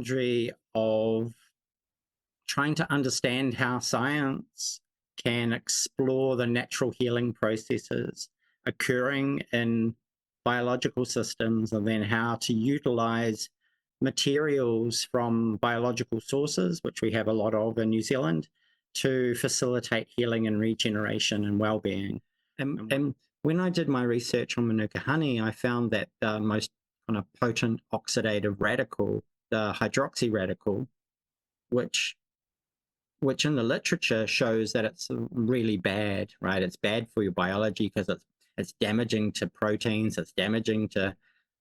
boundary of trying to understand how science can explore the natural healing processes occurring in biological systems, and then how to utilize materials from biological sources, which we have a lot of in New Zealand, to facilitate healing and regeneration and well-being. And when I did my research on manuka honey, I found that the most kind of potent oxidative radical, the hydroxy radical, which in the literature shows that it's really bad, right? It's bad for your biology because it's damaging to proteins, it's damaging to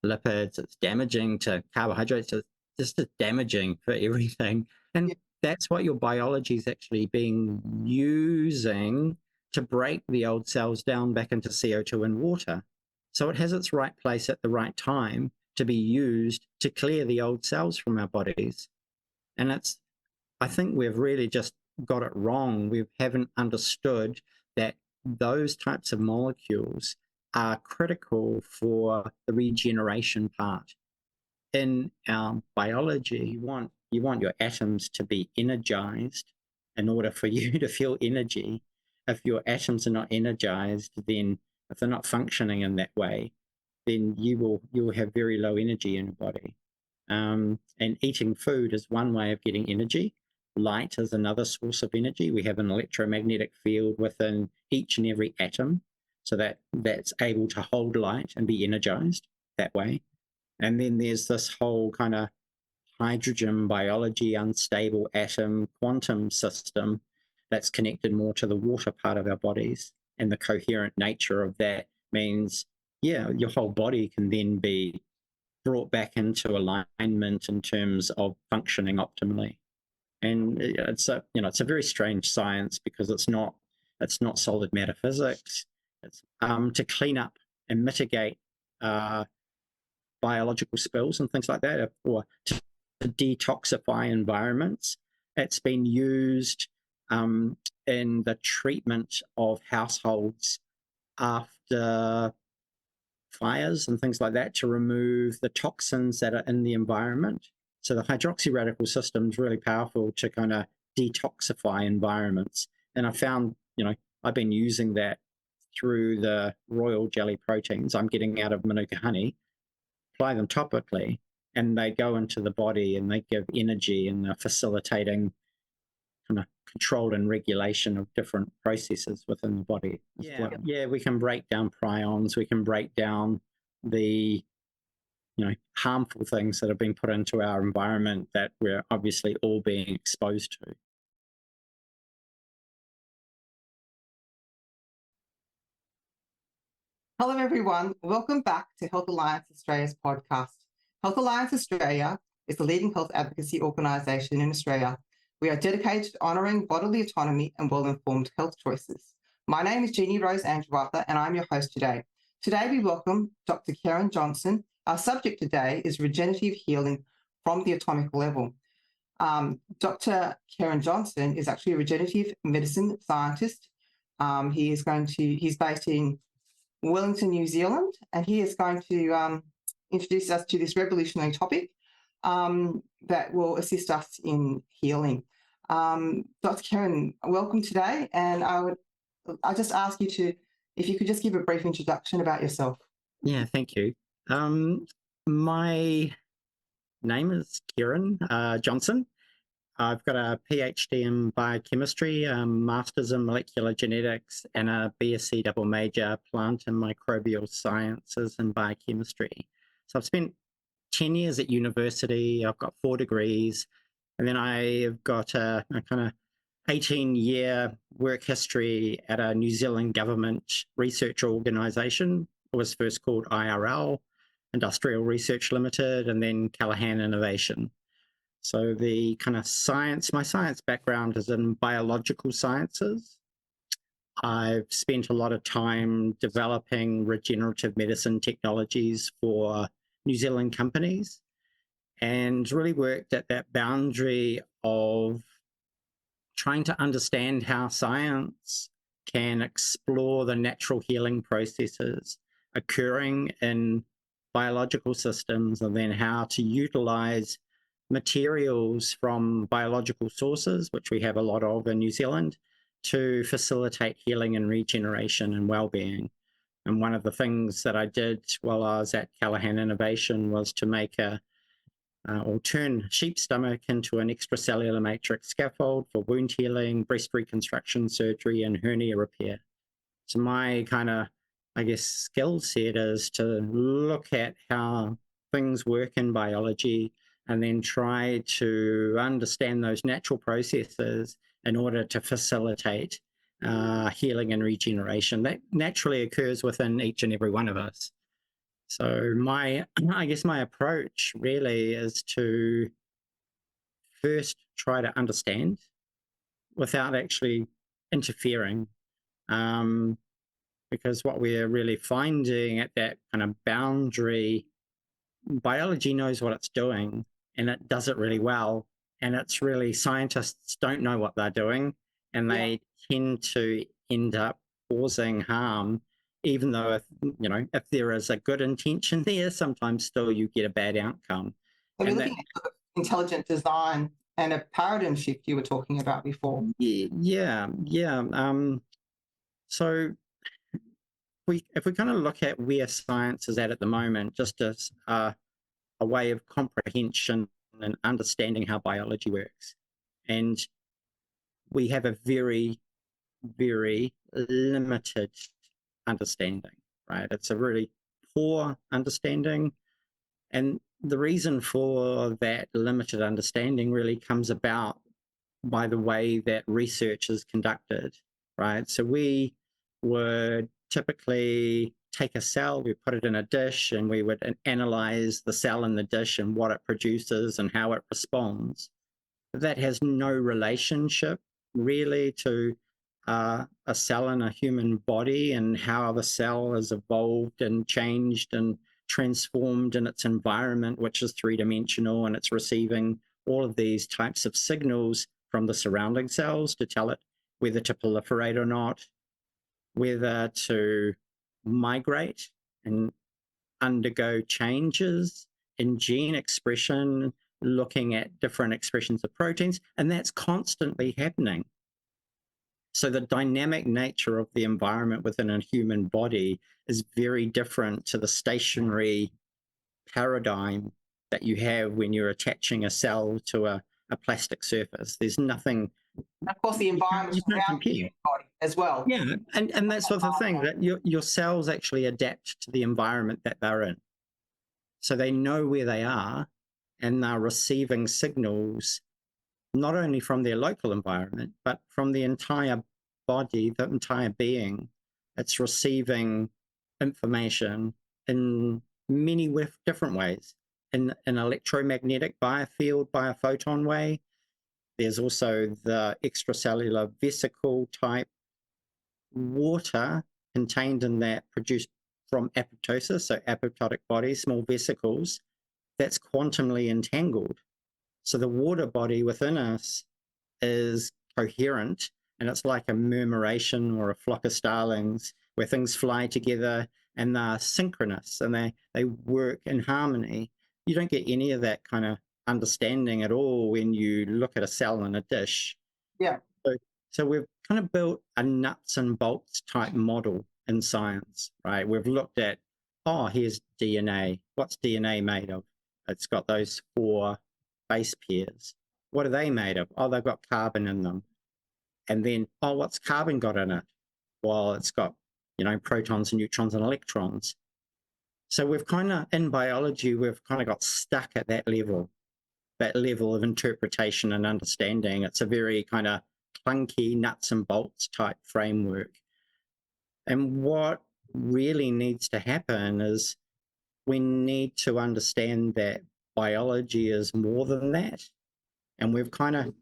lipids, it's damaging to carbohydrates, it's just damaging for everything. And that's what your biology is actually using to break the old cells down back into CO2 and water. So it has its right place at the right time to be used to clear the old cells from our bodies. And I think we've really just got it wrong. We haven't understood that those types of molecules are critical for the regeneration part. In our biology, you want your atoms to be energized in order for you to feel energy. If your atoms are not energized, then if they're not functioning in that way, then you will have very low energy in your body. And eating food is one way of getting energy. Light is another source of energy. We have an electromagnetic field within each and every atom, so that's able to hold light and be energized that way. And then there's this whole kind of hydrogen biology, unstable atom quantum system that's connected more to the water part of our bodies. And the coherent nature of that means, your whole body can then be brought back into alignment in terms of functioning optimally. And it's a very strange science because it's not solid metaphysics. It's to clean up and mitigate biological spills and things like that, or to detoxify environments. It's been used in the treatment of households after fires and things like that, to remove the toxins that are in the environment. So the hydroxy radical system is really powerful to kind of detoxify environments. And I found, I've been using that through the royal jelly proteins I'm getting out of manuka honey, apply them topically, and they go into the body and they give energy, and they're facilitating kind of control and regulation of different processes within the body. We can break down prions, we can break down the harmful things that have been put into our environment that we're obviously all being exposed to. Hello everyone, welcome back to Health Alliance Australia's podcast. Health Alliance Australia is the leading health advocacy organisation in Australia. We are dedicated to honouring bodily autonomy and well-informed health choices. My name is Jeannie Rose Andrew-Arthur and I'm your host today. Today we welcome Dr. Keryn Johnson. Our subject today is regenerative healing from the atomic level. Dr. Keryn Johnson is actually a regenerative medicine scientist. He's based in Wellington, New Zealand, and he is going to introduce us to this revolutionary topic that will assist us in healing. Dr. Keryn, welcome today, and I just ask you if you could just give a brief introduction about yourself. Yeah, thank you. My name is Keryn Johnson. I've got a PhD in biochemistry, a master's in molecular genetics, and a BSc double major plant and microbial sciences and biochemistry. So I've spent 10 years at university. I've got 4 degrees, and then I've got a kind of 18-year work history at a New Zealand government research organisation. It was first called IRL, Industrial Research Limited, and then Callaghan Innovation. So the kind of my science background is in biological sciences. I've spent a lot of time developing regenerative medicine technologies for New Zealand companies, and really worked at that boundary of trying to understand how science can explore the natural healing processes occurring in biological systems, and then how to utilize materials from biological sources, which we have a lot of in New Zealand, to facilitate healing and regeneration and well-being. And one of the things that I did while I was at Callaghan Innovation was to make or turn sheep stomach into an extracellular matrix scaffold for wound healing, breast reconstruction surgery, and hernia repair. So my kind of, I guess, skill set is to look at how things work in biology and then try to understand those natural processes in order to facilitate healing and regeneration that naturally occurs within each and every one of us. So I guess my approach really is to first try to understand without actually interfering. Because what we're really finding at that kind of boundary, biology knows what it's doing and it does it really well. And it's really, scientists don't know what they're doing, and they tend to end up causing harm, even though if there is a good intention there, sometimes still you get a bad outcome. So we're looking at intelligent design and a paradigm shift you were talking about before. Yeah. So if we kind of look at where science is at the moment, just as a way of comprehension and understanding how biology works, and we have a very, very limited understanding, right? It's a really poor understanding, and the reason for that limited understanding really comes about by the way that research is conducted, right? So we would typically take a cell, we put it in a dish, and we would analyze the cell in the dish and what it produces and how it responds. That has no relationship really to a cell in a human body and how the cell has evolved and changed and transformed in its environment, which is three-dimensional, and it's receiving all of these types of signals from the surrounding cells to tell it whether to proliferate or not, whether to migrate and undergo changes in gene expression, looking at different expressions of proteins, and that's constantly happening. So the dynamic nature of the environment within a human body is very different to the stationary paradigm that you have when you're attaching a cell to a plastic surface. There's nothing. Of course, the environment around the human body as well. Yeah, and that's sort of the thing, that your cells actually adapt to the environment that they're in. So they know where they are, and they're receiving signals not only from their local environment, but from the entire body, the entire being. It's receiving information in many different ways. In an electromagnetic biofield, biophoton way. There's also the extracellular vesicle type water contained in that, produced from apoptosis, so apoptotic bodies, small vesicles, that's quantumly entangled. So the water body within us is coherent, and it's like a murmuration or a flock of starlings where things fly together and they're synchronous and they work in harmony. You don't get any of that kind of understanding at all when you look at a cell in a dish. Yeah. So we've kind of built a nuts and bolts type model in science, right? We've looked at, here's DNA. What's DNA made of? It's got those 4 base pairs. What are they made of? They've got carbon in them. And then, what's carbon got in it? Well, it's got, protons and neutrons and electrons. So we've kind of, in biology, we've kind of got stuck at that level of interpretation and understanding. It's a very kind of clunky nuts and bolts type framework. And what really needs to happen is we need to understand that biology is more than that. And we've kind of,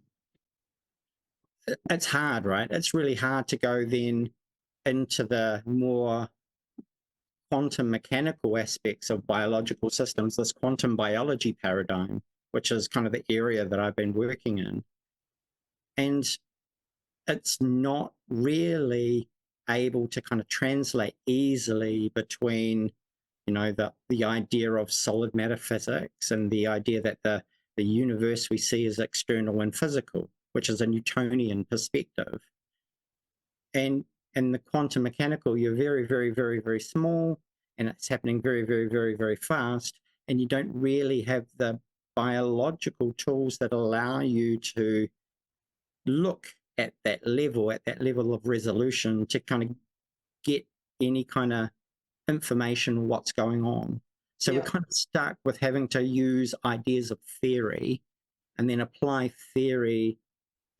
it's hard, right? It's really hard to go then into the more quantum mechanical aspects of biological systems, this quantum biology paradigm, which is kind of the area that I've been working in. And it's not really able to kind of translate easily between, the idea of solid matter physics and the idea that the the universe we see as external and physical, which is a Newtonian perspective. And in the quantum mechanical, you're very, very, very, very small, and it's happening very, very, very, very fast, and you don't really have the biological tools that allow you to look at that level of resolution, to kind of get any kind of information what's going on. So we're kind of stuck with having to use ideas of theory and then apply theory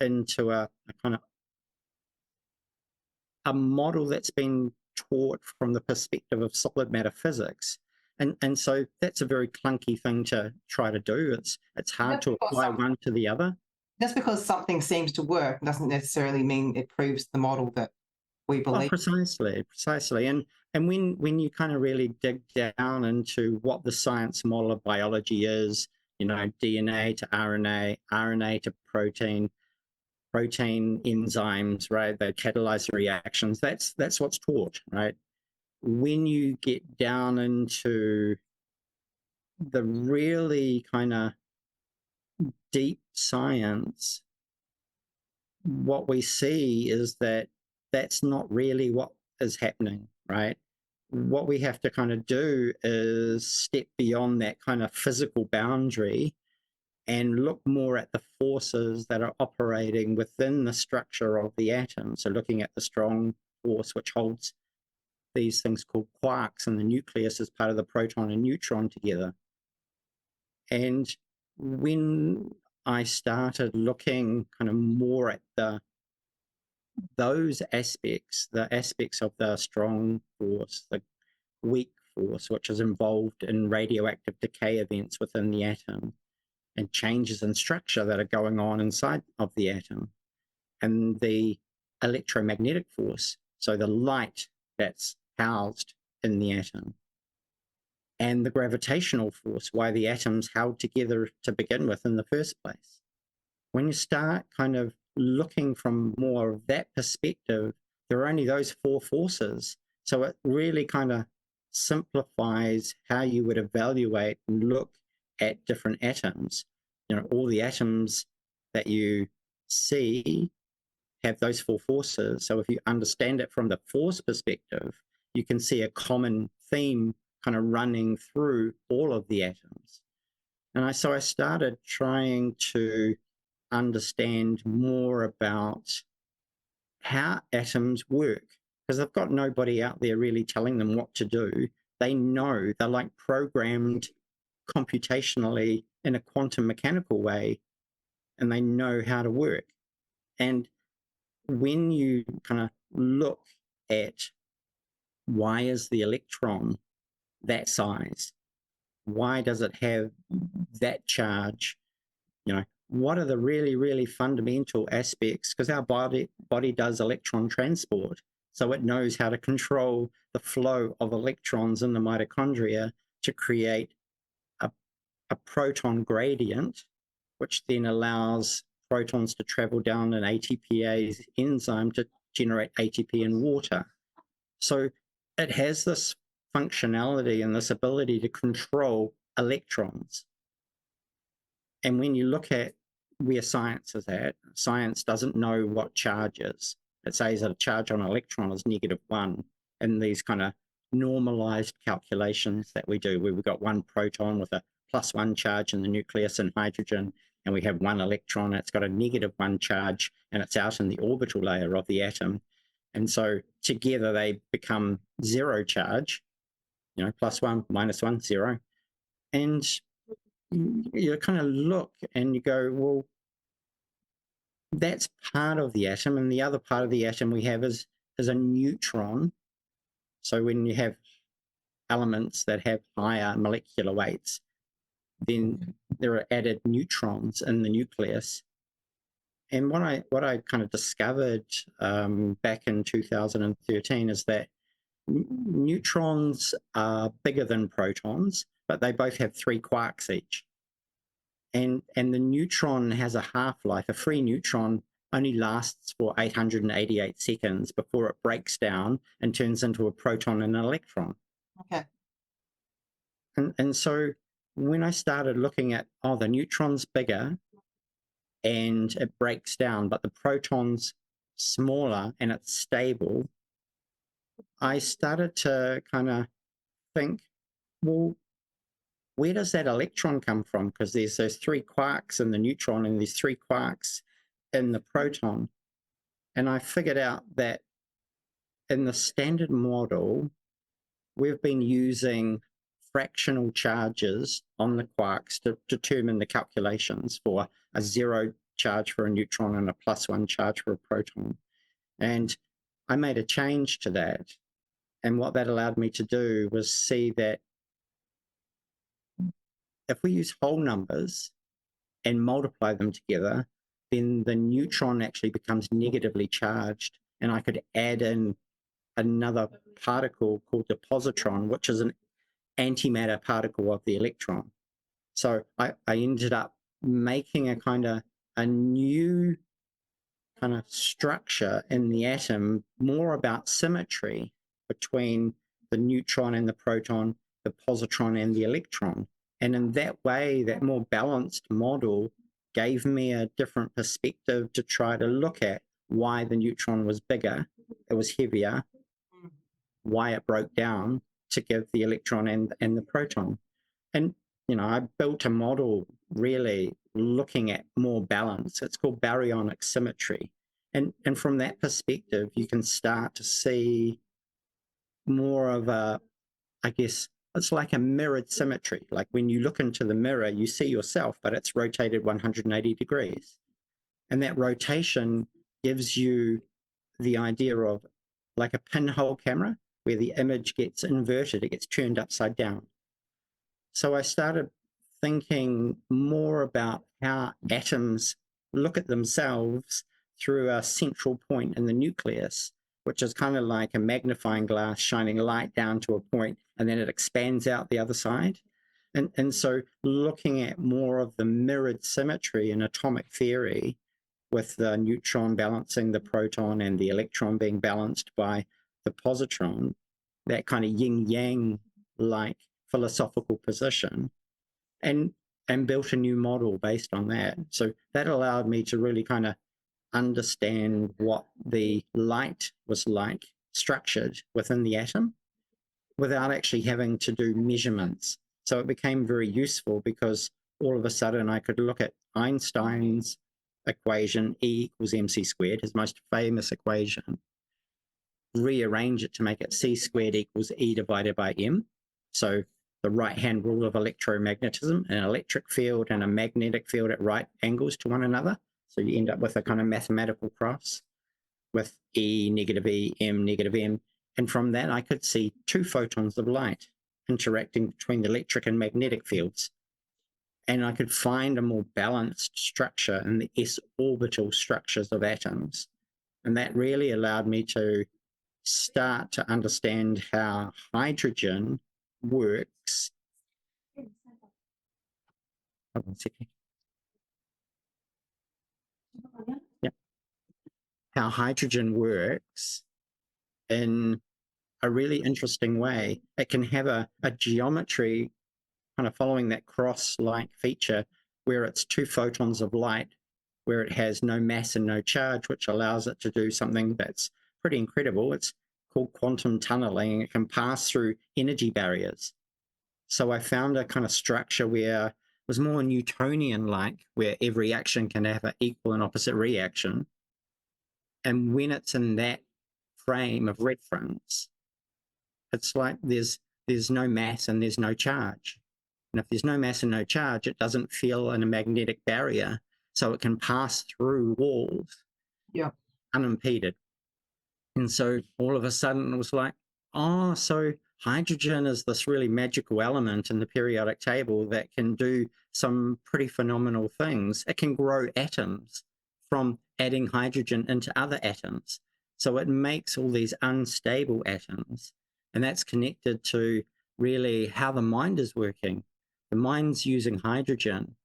into a kind of a model that's been taught from the perspective of solid matter physics. And so that's a very clunky thing to try to do. It's hard to apply one to the other. Just because something seems to work doesn't necessarily mean it proves the model that we believe. Precisely. And when you kind of really dig down into what the science model of biology is, you know, DNA to RNA, RNA to protein enzymes, right? They catalyze the reactions. That's what's taught, right? When you get down into the really kind of deep science, what we see is that that's not really what is happening, right? What we have to kind of do is step beyond that kind of physical boundary and look more at the forces that are operating within the structure of the atom. So looking at the strong force which holds these things called quarks in the nucleus as part of the proton and neutron together. And when I started looking kind of more at those aspects, the aspects of the strong force, the weak force, which is involved in radioactive decay events within the atom, and changes in structure that are going on inside of the atom, and the electromagnetic force, so the light that's housed in the atom, and the gravitational force, why the atom's held together to begin with in the first place. When you start kind of looking from more of that perspective, there are only those four forces. So it really kind of simplifies how you would evaluate and look at different atoms. You know, all the atoms that you see have those four forces. So if you understand it from the force perspective, you can see a common theme kind of running through all of the atoms. And so I started trying to understand more about how atoms work, because they've got nobody out there really telling them what to do. They know, they're like programmed computationally in a quantum mechanical way, and they know how to work. And when you kind of look at why is the electron that size? Why does it have that charge? You know, what are the really, really fundamental aspects? Because our body does electron transport. So it knows how to control the flow of electrons in the mitochondria to create a proton gradient, which then allows protons to travel down an ATPase enzyme to generate ATP in water. So it has this functionality and this ability to control electrons. And when you look at where science is at, science doesn't know what charge is. It says that a charge on an electron is -1 in these kind of normalized calculations that we do, where we've got one proton with a +1 charge in the nucleus and hydrogen, and we have one electron that's got a -1 charge, and it's out in the orbital layer of the atom. And so together they become 0 charge, you know, +1, -1, 0. And you kind of look and you go, well, that's part of the atom, and the other part of the atom we have is a neutron. So when you have elements that have higher molecular weights, then there are added neutrons in the nucleus. And what I kind of discovered back in 2013 is that neutrons are bigger than protons, but they both have 3 quarks each. And the neutron has a half-life. A free neutron only lasts for 888 seconds before it breaks down and turns into a proton and an electron. Okay. And so when I started looking at, oh, the neutron's bigger and it breaks down, but the proton's smaller and it's stable, I started to kind of think, well, where does that electron come from? Because there's those 3 quarks in the neutron and there's 3 quarks in the proton. And I figured out that in the standard model, we've been using fractional charges on the quarks to determine the calculations for a 0 charge for a neutron and a +1 charge for a proton. And I made a change to that. And what that allowed me to do was see that if we use whole numbers and multiply them together, then the neutron actually becomes negatively charged. And I could add in another particle called the positron, which is an antimatter particle of the electron. So I ended up making a new kind of structure in the atom, more about symmetry between the neutron and the proton, the positron and the electron. And in that way, that more balanced model gave me a different perspective to try to look at why the neutron was bigger, it was heavier, why it broke down to give the electron and the proton. And, I built a model really looking at more balance. It's called Bionic Symmetry. And from that perspective, you can start to see more of I guess, it's like a mirrored symmetry. Like when you look into the mirror, you see yourself, but it's rotated 180 degrees. And that rotation gives you the idea of like a pinhole camera where the image gets inverted, it gets turned upside down. So I started thinking more about how atoms look at themselves through a central point in the nucleus, which is kind of like a magnifying glass shining light down to a point, and then it expands out the other side. And so looking at more of the mirrored symmetry in atomic theory, with the neutron balancing the proton and the electron being balanced by the positron, that kind of yin-yang like philosophical position, and built a new model based on that. So that allowed me to really kind of understand what the light was like structured within the atom without actually having to do measurements. So it became very useful because all of a sudden I could look at Einstein's equation, E equals mc squared, his most famous equation, rearrange it to make it c squared equals E divided by m. So the right-hand rule of electromagnetism, an electric field and a magnetic field at right angles to one another. So you end up with a kind of mathematical cross with E, negative E, M, negative M. And from that, I could see 2 photons of light interacting between the electric and magnetic fields. And I could find a more balanced structure in the s orbital structures of atoms. And that really allowed me to start to understand how hydrogen works. Hold on a second. Yeah. How hydrogen works in a really interesting way. It can have a geometry kind of following that cross-like feature where it's 2 photons of light, where it has no mass and no charge, which allows it to do something that's pretty incredible. It's called quantum tunneling. It can pass through energy barriers. So I found a kind of structure where it was more Newtonian-like, where every action can have an equal and opposite reaction. And when it's in that frame of reference, it's like there's no mass and there's no charge. And if there's no mass and no charge, it doesn't feel in a magnetic barrier, so it can pass through walls unimpeded. And so all of a sudden it was like, oh, so hydrogen is this really magical element in the periodic table that can do some pretty phenomenal things. It can grow atoms from adding hydrogen into other atoms. So it makes all these unstable atoms. And that's connected to really how the mind is working. The mind's using hydrogen.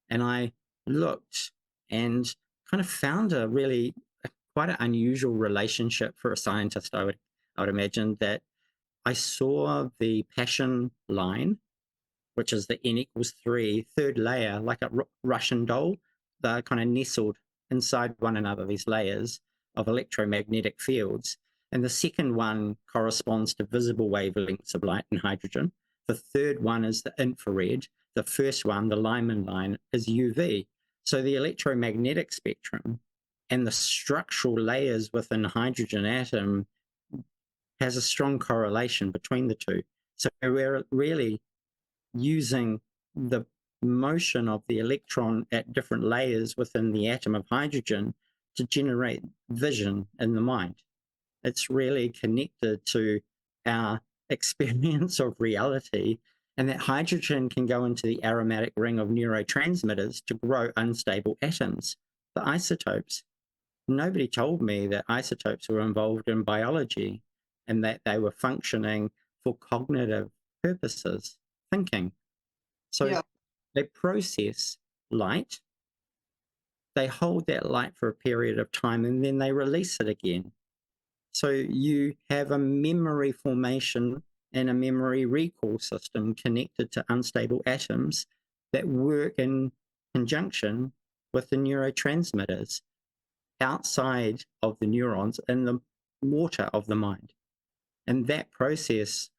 And I looked and kind of found a really quite an unusual relationship for a scientist, I would imagine, that I saw the passion line which is the N=3 third layer, like a Russian doll. They're kind of nestled inside one another, these layers of electromagnetic fields. And the second one corresponds to visible wavelengths of light and hydrogen. The third one is the infrared. The first one, the Lyman line, is UV. So the electromagnetic spectrum and the structural layers within the hydrogen atom has a strong correlation between the two. So we're really using the motion of the electron at different layers within the atom of hydrogen to generate vision in the mind. It's really connected to our experience of reality, and that hydrogen can go into the aromatic ring of neurotransmitters to grow unstable atoms, the isotopes. Nobody told me that isotopes were involved in biology and that they were functioning for cognitive purposes, thinking. So they process light, they hold that light for a period of time, and then they release it again. So you have a memory formation and a memory recall system connected to unstable atoms that work in conjunction with the neurotransmitters outside of the neurons in the water of the mind. And that process,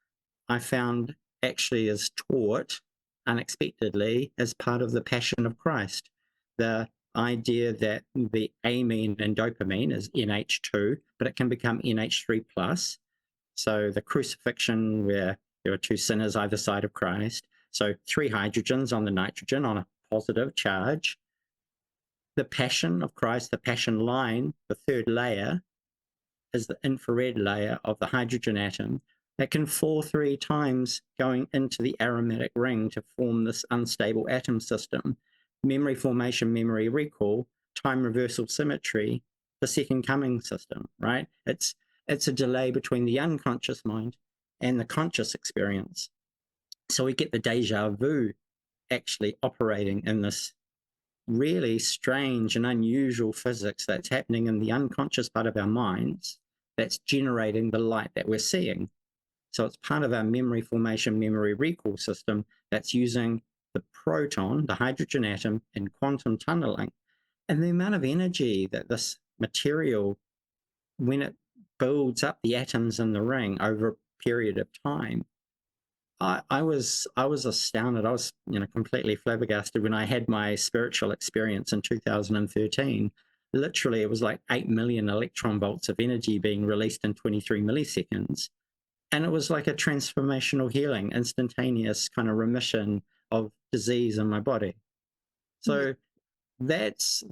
I found, actually is taught unexpectedly as part of the Passion of Christ. The idea that the amine and dopamine is NH2, but it can become NH3 plus. So the crucifixion, where there were two sinners either side of Christ. So 3 hydrogens on the nitrogen on a positive charge. The Passion of Christ, the Passion line, the third layer, is the infrared layer of the hydrogen atom that can fall 3 times going into the aromatic ring to form this unstable atom system. Memory formation, memory recall, time reversal symmetry, the second coming system, right? It's a delay between the unconscious mind and the conscious experience. So we get the deja vu actually operating in this really strange and unusual physics that's happening in the unconscious part of our minds that's generating the light that we're seeing. So it's part of our memory formation, memory recall system that's using the proton, the hydrogen atom, in quantum tunneling. And the amount of energy that this material, when it builds up the atoms in the ring over a period of time, I was astounded. I was, completely flabbergasted when I had my spiritual experience in 2013. Literally, it was like 8 million electron volts of energy being released in 23 milliseconds. And it was like a transformational healing, instantaneous kind of remission of disease in my body. So that's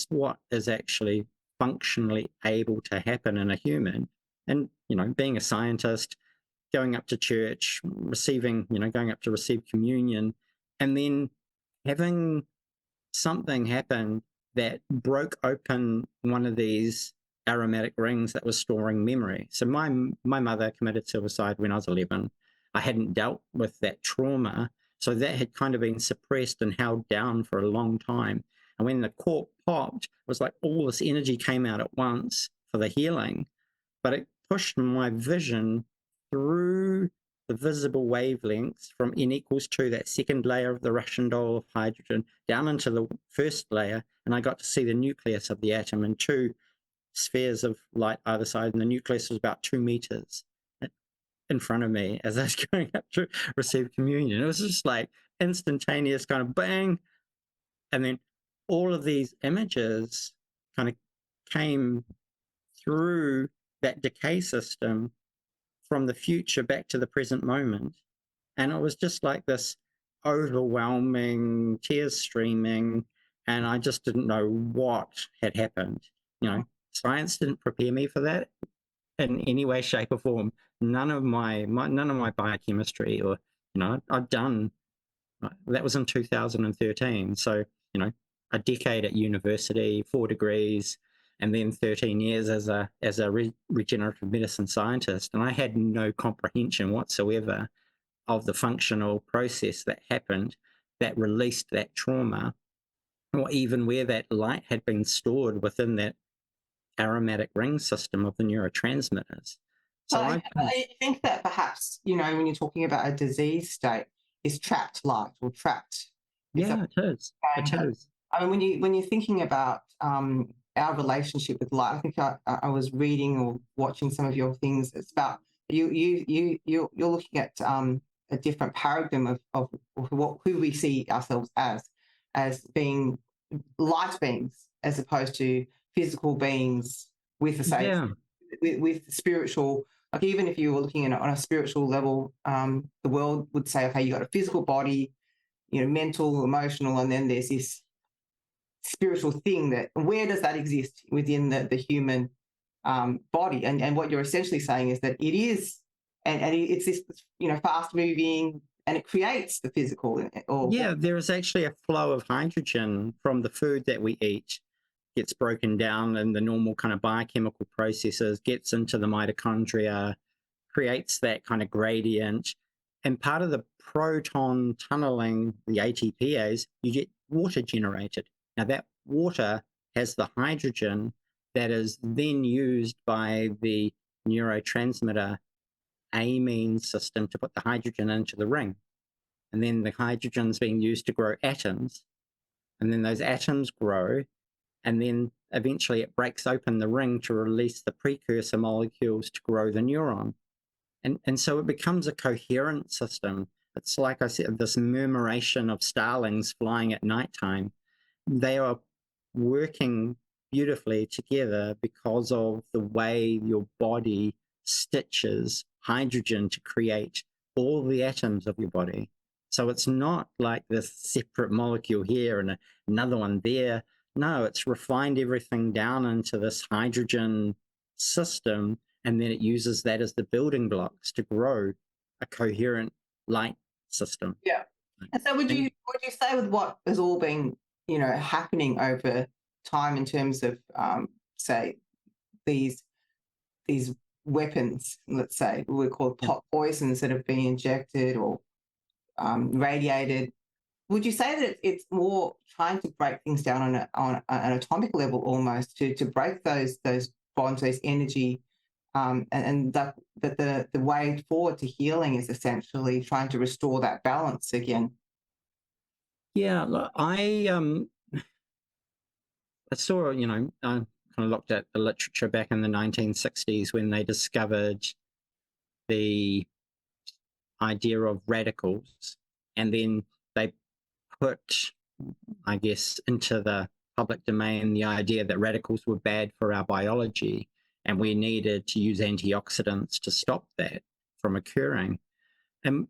what is actually functionally able to happen in a human. And, being a scientist, going up to church, going up to receive communion, and then having something happen that broke open one of these aromatic rings that was storing memory. So my mother committed suicide when I was 11. I hadn't dealt with that trauma, so that had kind of been suppressed and held down for a long time. And when the cork popped, it was like all this energy came out at once for the healing, but it pushed my vision through the visible wavelengths from N=2, that second layer of the Russian doll of hydrogen, down into the first layer, and I got to see the nucleus of the atom in 2 spheres of light either side, and the nucleus was about 2 meters in front of me as I was going up to receive communion. It was just like instantaneous kind of bang, and then all of these images kind of came through that decay system from the future back to the present moment. And it was just like this overwhelming, tears streaming, and I just didn't know what had happened. Science didn't prepare me for that in any way, shape, or form. None of my biochemistry, or I'd done that was in 2013. So a decade at university, 4 degrees, and then 13 years as a regenerative medicine scientist, and I had no comprehension whatsoever of the functional process that happened that released that trauma, or even where that light had been stored within that aromatic ring system of the neurotransmitters. So I think that perhaps, when you're talking about a disease state, is trapped light or trapped. Yeah, it is. It is. I mean, when you're thinking about our relationship with light, I think I was reading or watching some of your things. It's about you're looking at a different paradigm of who we see ourselves as being light beings as opposed to physical beings with the same Yeah. with spiritual. Like even if you were looking at it on a spiritual level, the world would say, okay, you got a physical body, mental, emotional, and then there's this spiritual thing that where does that exist within the human body? And what you're essentially saying is that it is, and it's this fast moving, and it creates the physical. Yeah, there is actually a flow of hydrogen from the food that we eat, gets broken down in the normal kind of biochemical processes, gets into the mitochondria, creates that kind of gradient. And part of the proton tunneling, the ATPase, you get water generated. Now, that water has the hydrogen that is then used by the neurotransmitter amine system to put the hydrogen into the ring. And then the hydrogen's being used to grow atoms. And then those atoms grow. And then eventually it breaks open the ring to release the precursor molecules to grow the neuron. And so it becomes a coherent system. It's like I said, this murmuration of starlings flying at nighttime. They are working beautifully together because of the way your body stitches hydrogen to create all the atoms of your body. So it's not like this separate molecule here and another one there. No, it's refined everything down into this hydrogen system, and then it uses that as the building blocks to grow a coherent light system. Yeah. And so would you say with what has all been, happening over time in terms of say these weapons, let's say we call pot poisons that have been injected or radiated, would you say that it's more trying to break things down on an atomic level almost to break those bonds, those energy, and that the way forward to healing is essentially trying to restore that balance again? Yeah, look, I saw, I kind of looked at the literature back in the 1960s when they discovered the idea of radicals, and then they put, I guess, into the public domain the idea that radicals were bad for our biology and we needed to use antioxidants to stop that from occurring. And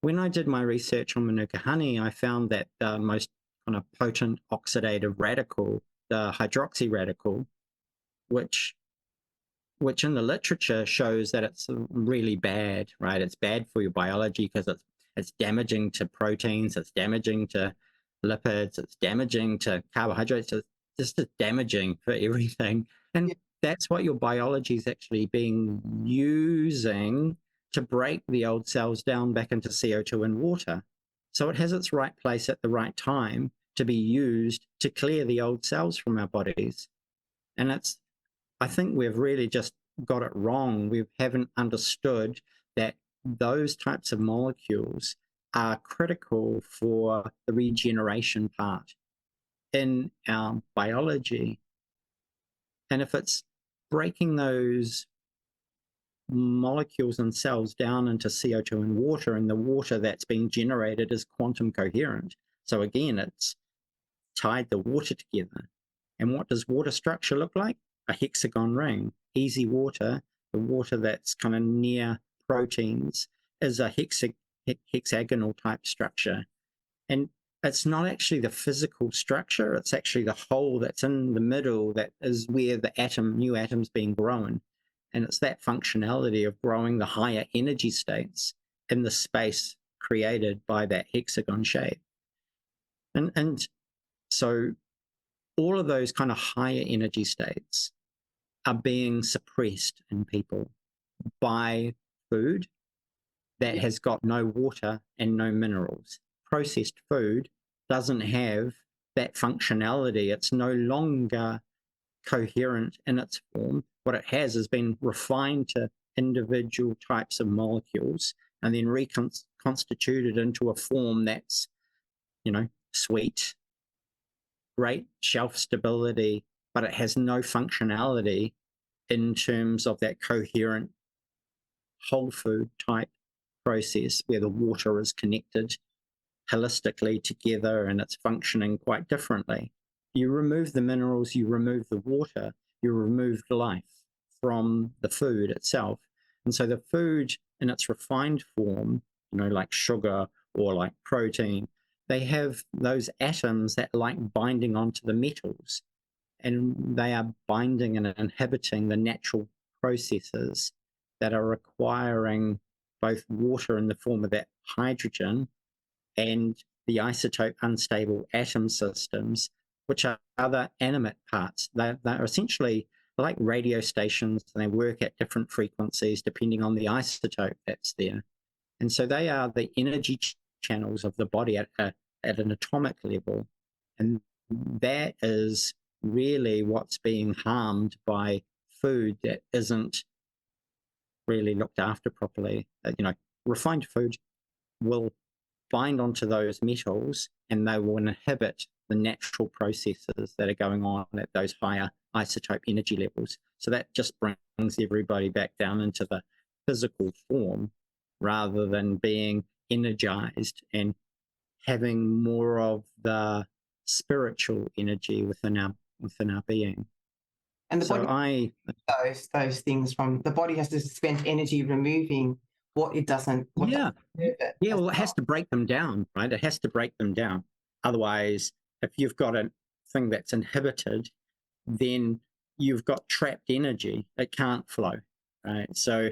when I did my research on manuka honey, I found that the most kind of potent oxidative radical, the hydroxy radical, which in the literature shows that it's really bad, right? It's bad for your biology because it's damaging to proteins, it's damaging to lipids, it's damaging to carbohydrates, it's just damaging for everything. And that's what your biology is actually being using to break the old cells down back into CO2 and water. So it has its right place at the right time to be used to clear the old cells from our bodies. And I think we've really just got it wrong. We haven't understood that those types of molecules are critical for the regeneration part in our biology. And if it's breaking those molecules and cells down into CO2 and the water that's being generated is quantum coherent. So again, it's tied the water together. And what does water structure look like? A hexagon ring. Easy water, the water that's kind of near proteins, is a hexagonal type structure. And it's not actually the physical structure, it's actually the hole that's in the middle that is where the new atom's being grown. And it's that functionality of growing the higher energy states in the space created by that hexagon shape. And so all of those kind of higher energy states are being suppressed in people by food that has got no water and no minerals. Processed food doesn't have that functionality. It's no longer coherent in its form. What it has been refined to individual types of molecules and then reconstituted into a form that's, sweet, great shelf stability, but it has no functionality in terms of that coherent whole food type process where the water is connected holistically together and it's functioning quite differently. You remove the minerals, you remove the water, you remove life from the food itself. And so the food in its refined form, like sugar or like protein, they have those atoms that like binding onto the metals, and they are binding and inhibiting the natural processes that are requiring both water in the form of that hydrogen and the isotope unstable atom systems, which are other animate parts. They're essentially like radio stations, and they work at different frequencies depending on the isotope that's there. And so they are the energy channels of the body at an atomic level. And that is really what's being harmed by food that isn't really looked after properly. Refined food will bind onto those metals, and they will inhibit the natural processes that are going on at those higher isotope energy levels. So that just brings everybody back down into the physical form rather than being energized and having more of the spiritual energy within our being. And the body, those things from the body has to spend energy removing what it doesn't. Well, it has to break them down, right? It has to break them down. Otherwise, if you've got a thing that's inhibited, then you've got trapped energy. It can't flow, right? So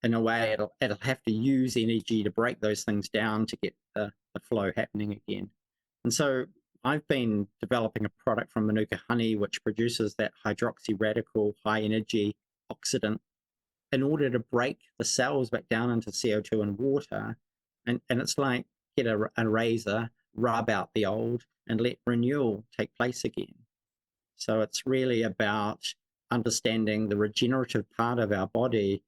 in a way, it'll have to use energy to break those things down to get the flow happening again. And so I've been developing a product from manuka honey, which produces that hydroxy radical high energy oxidant in order to break the cells back down into CO2 and water. And it's like get a razor, rub out the old, and let renewal take place again. So it's really about understanding the regenerative part of our body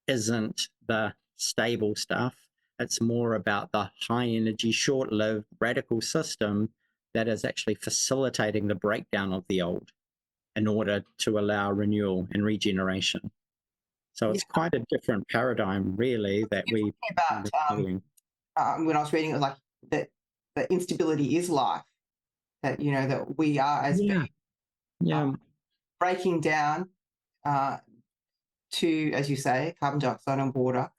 isn't the stable stuff. It's more about the high energy, short-lived radical system that is actually facilitating the breakdown of the old in order to allow renewal and regeneration. So it's quite a different paradigm, really, that we about when I was reading it, like that instability is life. That that we are as beings breaking down to, as you say, carbon dioxide and water.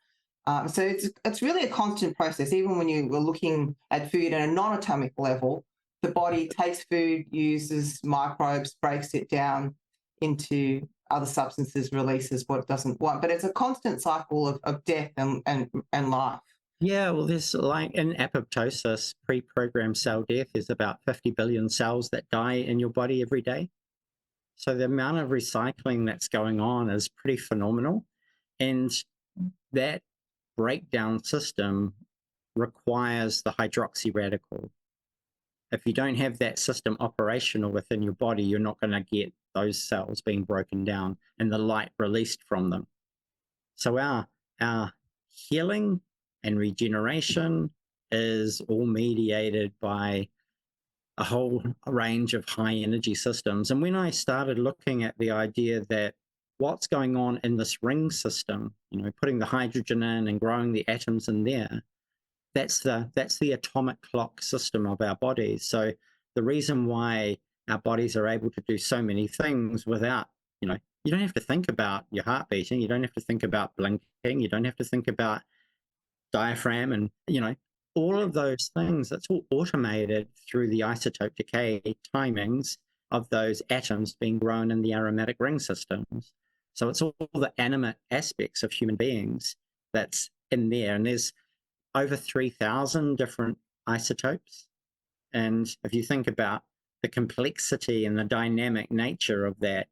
So it's really a constant process. Even when you were looking at food at a non-atomic level, the body takes food, uses microbes, breaks it down into other substances, releases what it doesn't want. But it's a constant cycle of death and life. Yeah, well, there's like in apoptosis, pre-programmed cell death, is about 50 billion cells that die in your body every day. So the amount of recycling that's going on is pretty phenomenal. And that breakdown system requires the hydroxy radical. If you don't have that system operational within your body, you're not going to get those cells being broken down and the light released from them. So our healing and regeneration is all mediated by a whole range of high energy systems. And when I started looking at the idea that what's going on in this ring system, putting the hydrogen in and growing the atoms in there, that's the atomic clock system of our bodies. So the reason why our bodies are able to do so many things without, you don't have to think about your heart beating, you don't have to think about blinking, you don't have to think about diaphragm and, all of those things. That's all automated through the isotope decay timings of those atoms being grown in the aromatic ring systems. So it's all the animate aspects of human beings that's in there. And there's over 3,000 different isotopes. And if you think about the complexity and the dynamic nature of that,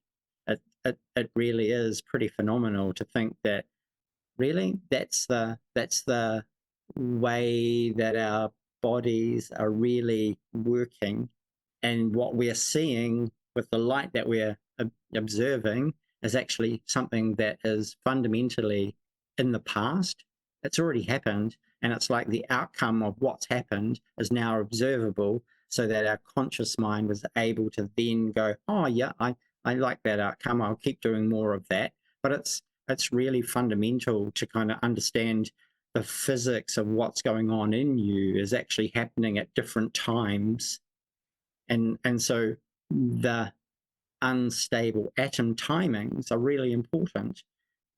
it really is pretty phenomenal to think that really that's the way that our bodies are really working. And what we're seeing with the light that we're observing is actually something that is fundamentally in the past It's already happened, and it's like the outcome of what's happened is now observable, so that our conscious mind is able to then go, oh yeah, I like that outcome, I'll keep doing more of that. But it's really fundamental to kind of understand the physics of what's going on in you is actually happening at different times. And so the unstable atom timings are really important.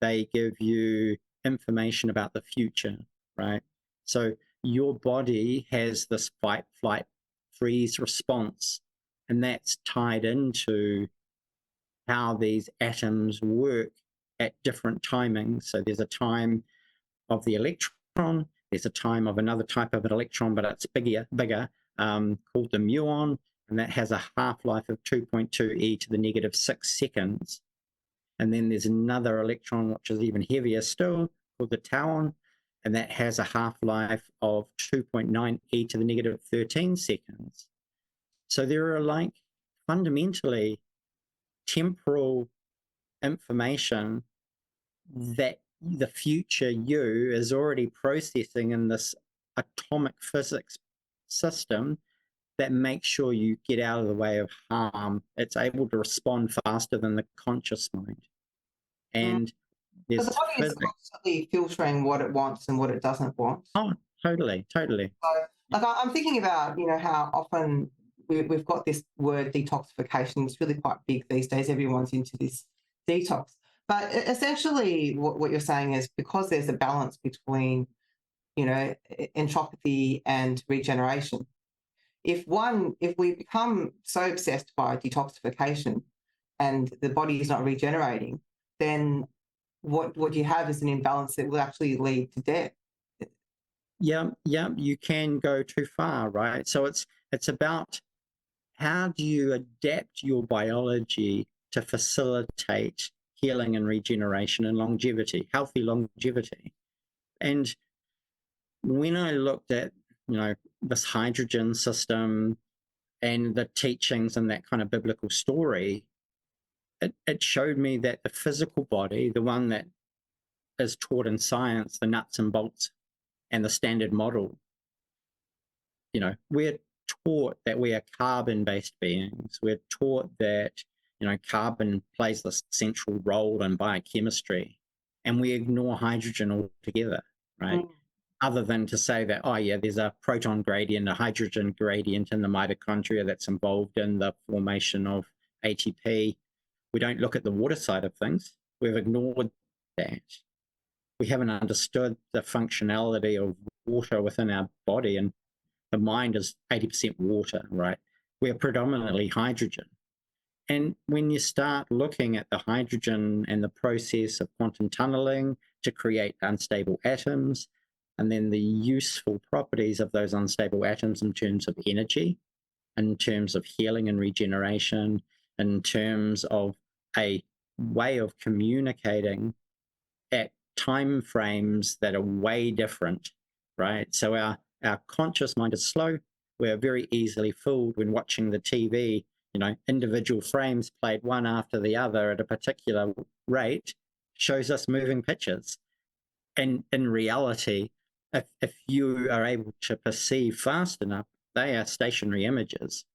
They give you information about the future, right? So your body has this fight, flight, freeze response, and that's tied into how these atoms work at different timings. So there's a time of the electron, there's a time of another type of an electron, but it's bigger, called the muon, and that has a half-life of 2.2 e to the negative 6 seconds. And then there's another electron, which is even heavier still, called the tauon, and that has a half-life of 2.9 e to the negative 13 seconds. So there are like fundamentally temporal information that the future you is already processing in this atomic physics system that makes sure you get out of the way of harm. It's able to respond faster than the conscious mind. And So there's the body is physics. constantly filtering what it wants and what it doesn't want. Oh, totally. So, like, I'm thinking about, how often we've got this word detoxification. It's really quite big these days. Everyone's into this detox. But essentially, what you're saying is because there's a balance between, entropy and regeneration. If we become so obsessed by detoxification and the body is not regenerating, then what you have is an imbalance that will actually lead to death. Yeah, you can go too far, right? So it's about how do you adapt your biology to facilitate healing and regeneration and longevity, healthy longevity. And when I looked at, this hydrogen system and the teachings and that kind of biblical story, it showed me that the physical body, the one that is taught in science, the nuts and bolts and the standard model, we're taught that we are carbon-based beings. We're taught that, carbon plays this central role in biochemistry, and we ignore hydrogen altogether, right? Other than to say that, oh yeah, there's a proton gradient, a hydrogen gradient in the mitochondria that's involved in the formation of ATP. We don't look at the water side of things. We've ignored that. We haven't understood the functionality of water within our body, and the mind is 80% water, right? We're predominantly hydrogen. And when you start looking at the hydrogen and the process of quantum tunneling to create unstable atoms, and then the useful properties of those unstable atoms in terms of energy, in terms of healing and regeneration, in terms of a way of communicating at time frames that are way different, right? So our conscious mind is slow. We're very easily fooled when watching the TV. Individual frames played one after the other at a particular rate shows us moving pictures. And in reality, if you are able to perceive fast enough, they are stationary images.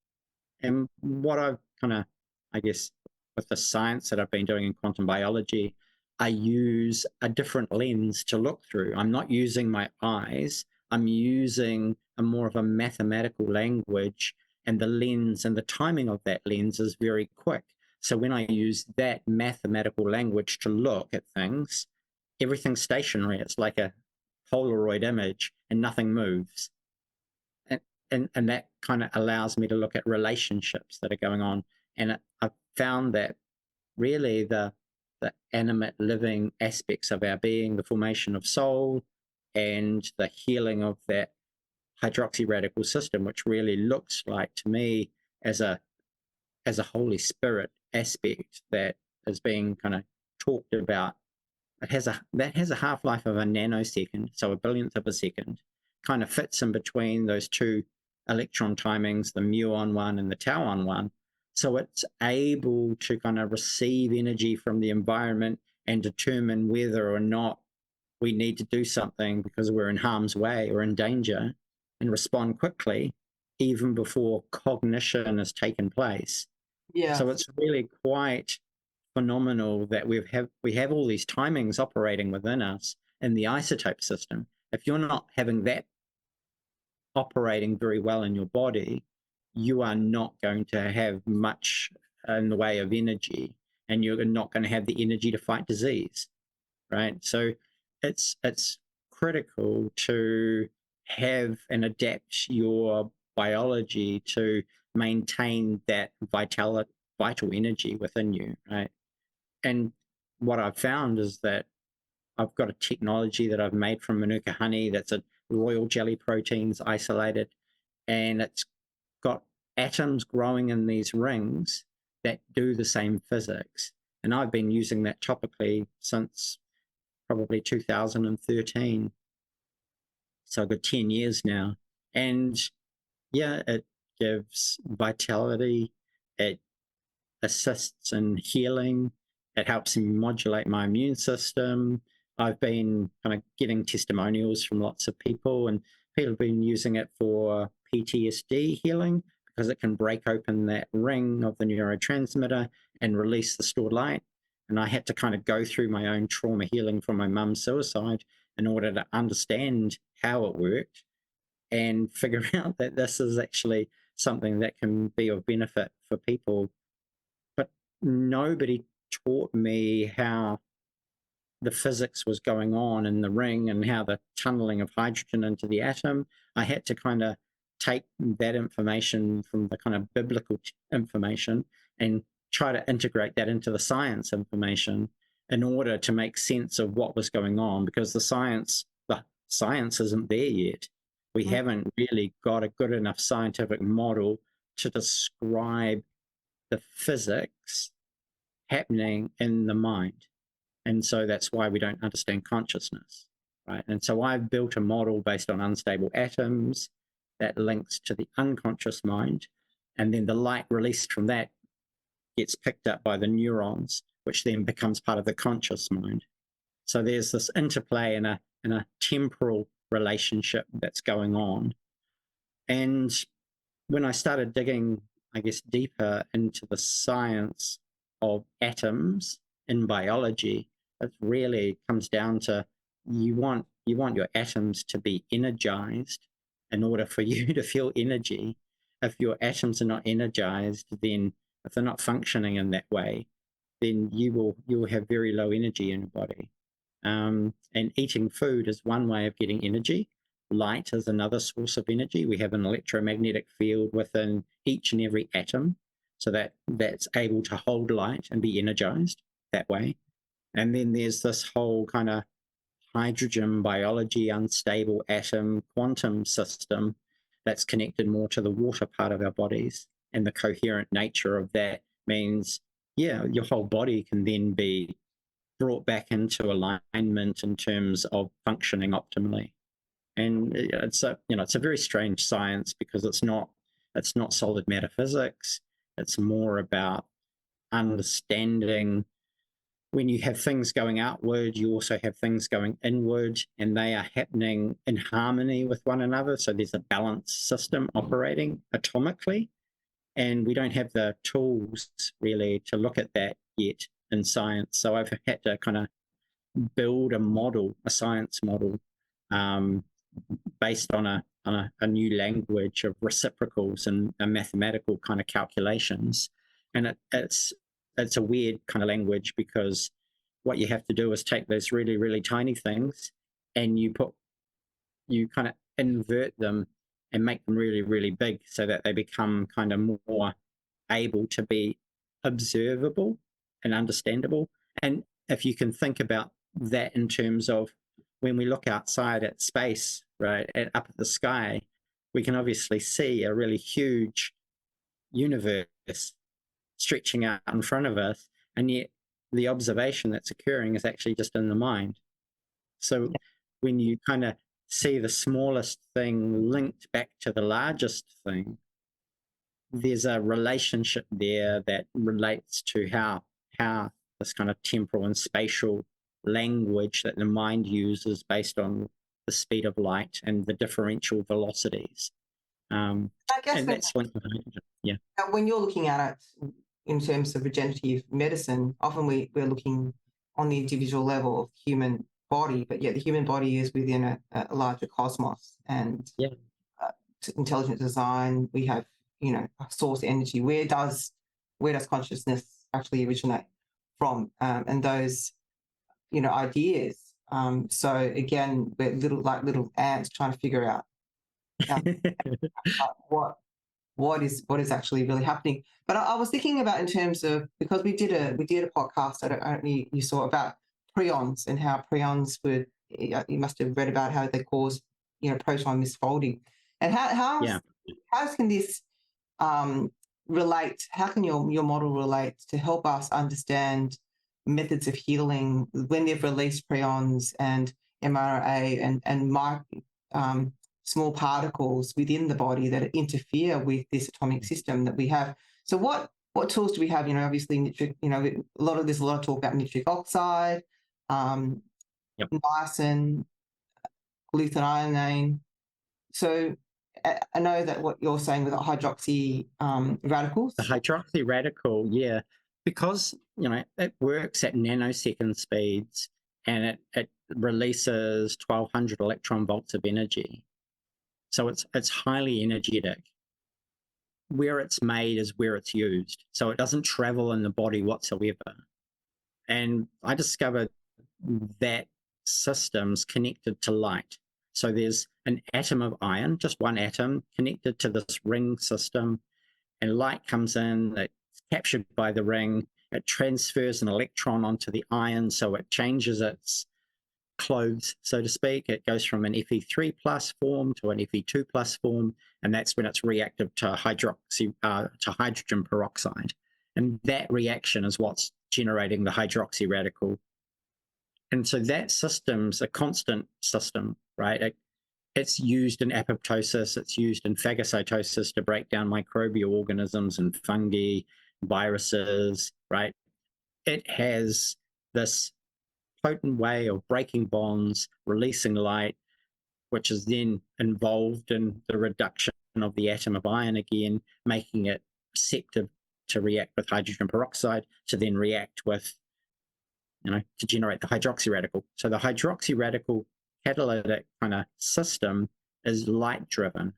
And what I've kind of, I guess, with the science that I've been doing in quantum biology, I use a different lens to look through. I'm not using my eyes. I'm using a more of a mathematical language, and the lens and the timing of that lens is very quick. So when I use that mathematical language to look at things, everything's stationary. It's like a Polaroid image and nothing moves. And that kind of allows me to look at relationships that are going on. And I've found that really the animate living aspects of our being, the formation of soul and the healing of that hydroxy radical system, which really looks like to me as a Holy Spirit aspect that is being kind of talked about. That has a half-life of a nanosecond, so a billionth of a second, kind of fits in between those two electron timings, the muon one and the tauon one. So it's able to kind of receive energy from the environment and determine whether or not we need to do something because we're in harm's way or in danger, and respond quickly, even before cognition has taken place. Yeah. So it's really quite phenomenal that we have all these timings operating within us in the isotope system. If you're not having that operating very well in your body, you are not going to have much in the way of energy, and you're not going to have the energy to fight disease, right? So it's critical to have and adapt your biology to maintain that vital energy within you, right? And what I've found is that I've got a technology that I've made from manuka honey that's a royal jelly proteins isolated, and it's got atoms growing in these rings that do the same physics. And I've been using that topically since probably 2013. So I've got 10 years now. And yeah, it gives vitality. It assists in healing. It helps me modulate my immune system. I've been kind of getting testimonials from lots of people, and people have been using it for PTSD healing because it can break open that ring of the neurotransmitter and release the stored light. And I had to kind of go through my own trauma healing from my mum's suicide in order to understand how it worked and figure out that this is actually something that can be of benefit for people. But nobody taught me how the physics was going on in the ring and how the tunneling of hydrogen into the atom. I had to kind of take that information from the kind of biblical information and try to integrate that into the science information in order to make sense of what was going on, because the science isn't there yet. We haven't really got a good enough scientific model to describe the physics happening in the mind. And so that's why we don't understand consciousness, right? And so I've built a model based on unstable atoms that links to the unconscious mind. And then the light released from that gets picked up by the neurons, which then becomes part of the conscious mind. So there's this interplay in a temporal relationship that's going on. And when I started digging, I guess, deeper into the science of atoms in biology, it really comes down to you want your atoms to be energized in order for you to feel energy. If your atoms are not energized, then if they're not functioning in that way, then you'll have very low energy in your body. And eating food is one way of getting energy. Light is another source of energy. We have an electromagnetic field within each and every atom, so that's able to hold light and be energized that way. And then there's this whole kind of hydrogen biology, unstable atom, quantum system that's connected more to the water part of our bodies. And the coherent nature of that means, yeah, your whole body can then be brought back into alignment in terms of functioning optimally. And it's a very strange science because it's not solid metaphysics. It's more about understanding when you have things going outward, you also have things going inward, and they are happening in harmony with one another. So there's a balanced system operating atomically, and we don't have the tools really to look at that yet in science. So I've had to kind of build a model, a science model, based on a new language of reciprocals and mathematical kind of calculations. And it's a weird kind of language because what you have to do is take those really, really tiny things and you kind of invert them and make them really, really big so that they become kind of more able to be observable and understandable. And if you can think about that in terms of when we look outside at space, right, up at the sky, we can obviously see a really huge universe stretching out in front of us, and yet the observation that's occurring is actually just in the mind. So when you kind of see the smallest thing linked back to the largest thing, there's a relationship there that relates to how this kind of temporal and spatial language that the mind uses based on the speed of light and the differential velocities. I guess And that's linked with hydrogen. Yeah. when you're looking at it in terms of regenerative medicine, often we're looking on the individual level of human body, but yet the human body is within a larger cosmos, and Yeah. Intelligent design. We have, source energy. Where does consciousness actually originate from? And those, ideas. So again, we're little ants trying to figure out what is actually really happening. But I was thinking about in terms of, because we did a podcast, I don't know if you saw, about prions, and how prions would, you must have read about how they cause proton misfolding, and how can this relate? How can your model relate to help us understand methods of healing when they've released prions and mRNA and small particles within the body that interfere with this atomic system that we have? So what tools do we have? Obviously nitric, there's a lot of talk about nitric oxide, niacin, glutathione. So I know that what you're saying with the hydroxy radicals. The hydroxy radical, yeah, because it works at nanosecond speeds, and it releases 1200 electron volts of energy. So it's highly energetic. Where it's made is where it's used. So it doesn't travel in the body whatsoever. And I discovered that system's connected to light. So there's an atom of iron, just one atom, connected to this ring system, and light comes in, it's captured by the ring, it transfers an electron onto the iron, so it changes its clothes, so to speak. It goes from an Fe3 plus form to an Fe2 plus form, and that's when it's reactive to hydrogen peroxide. And that reaction is what's generating the hydroxy radical. And so that system's a constant system, right? It's used in apoptosis, it's used in phagocytosis to break down microbial organisms and fungi, viruses, right? It has this potent way of breaking bonds, releasing light, which is then involved in the reduction of the atom of iron again, making it receptive to react with hydrogen peroxide, to then react with, to generate the hydroxy radical. So the hydroxy radical catalytic kind of system is light driven.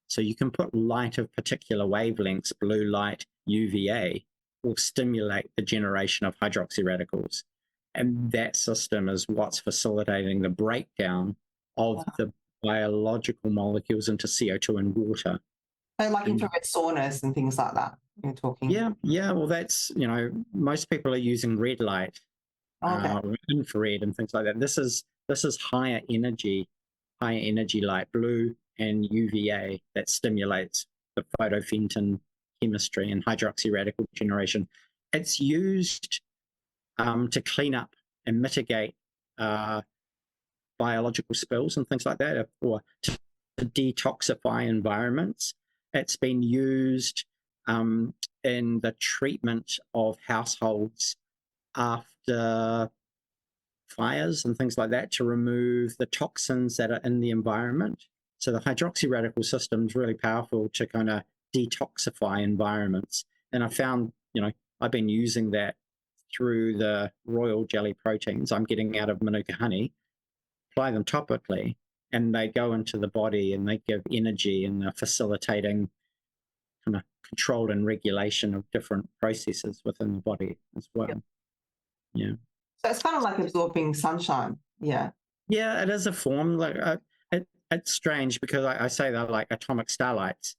So you can put light of particular wavelengths, blue light, UVA, will stimulate the generation of hydroxy radicals. And that system is what's facilitating the breakdown of the biological molecules into CO2 and water. So like infrared saunas and things like that, you're talking? Yeah. Well, that's, most people are using red light, infrared and things like that. This is higher energy light, blue and UVA, that stimulates the photophenton chemistry and hydroxy radical generation. It's used to clean up and mitigate biological spills and things like that, or to detoxify environments. It's been used in the treatment of households after fires and things like that, to remove the toxins that are in the environment. So the hydroxy radical system is really powerful to kind of detoxify environments. And I found, I've been using that through the royal jelly proteins I'm getting out of manuka honey, apply them topically, and they go into the body and they give energy, and they're facilitating kind of control and regulation of different processes within the body as well. Yeah. So it's kind of like absorbing sunshine. Yeah. Yeah, it is a form. Like it's strange because I say they're like atomic starlights,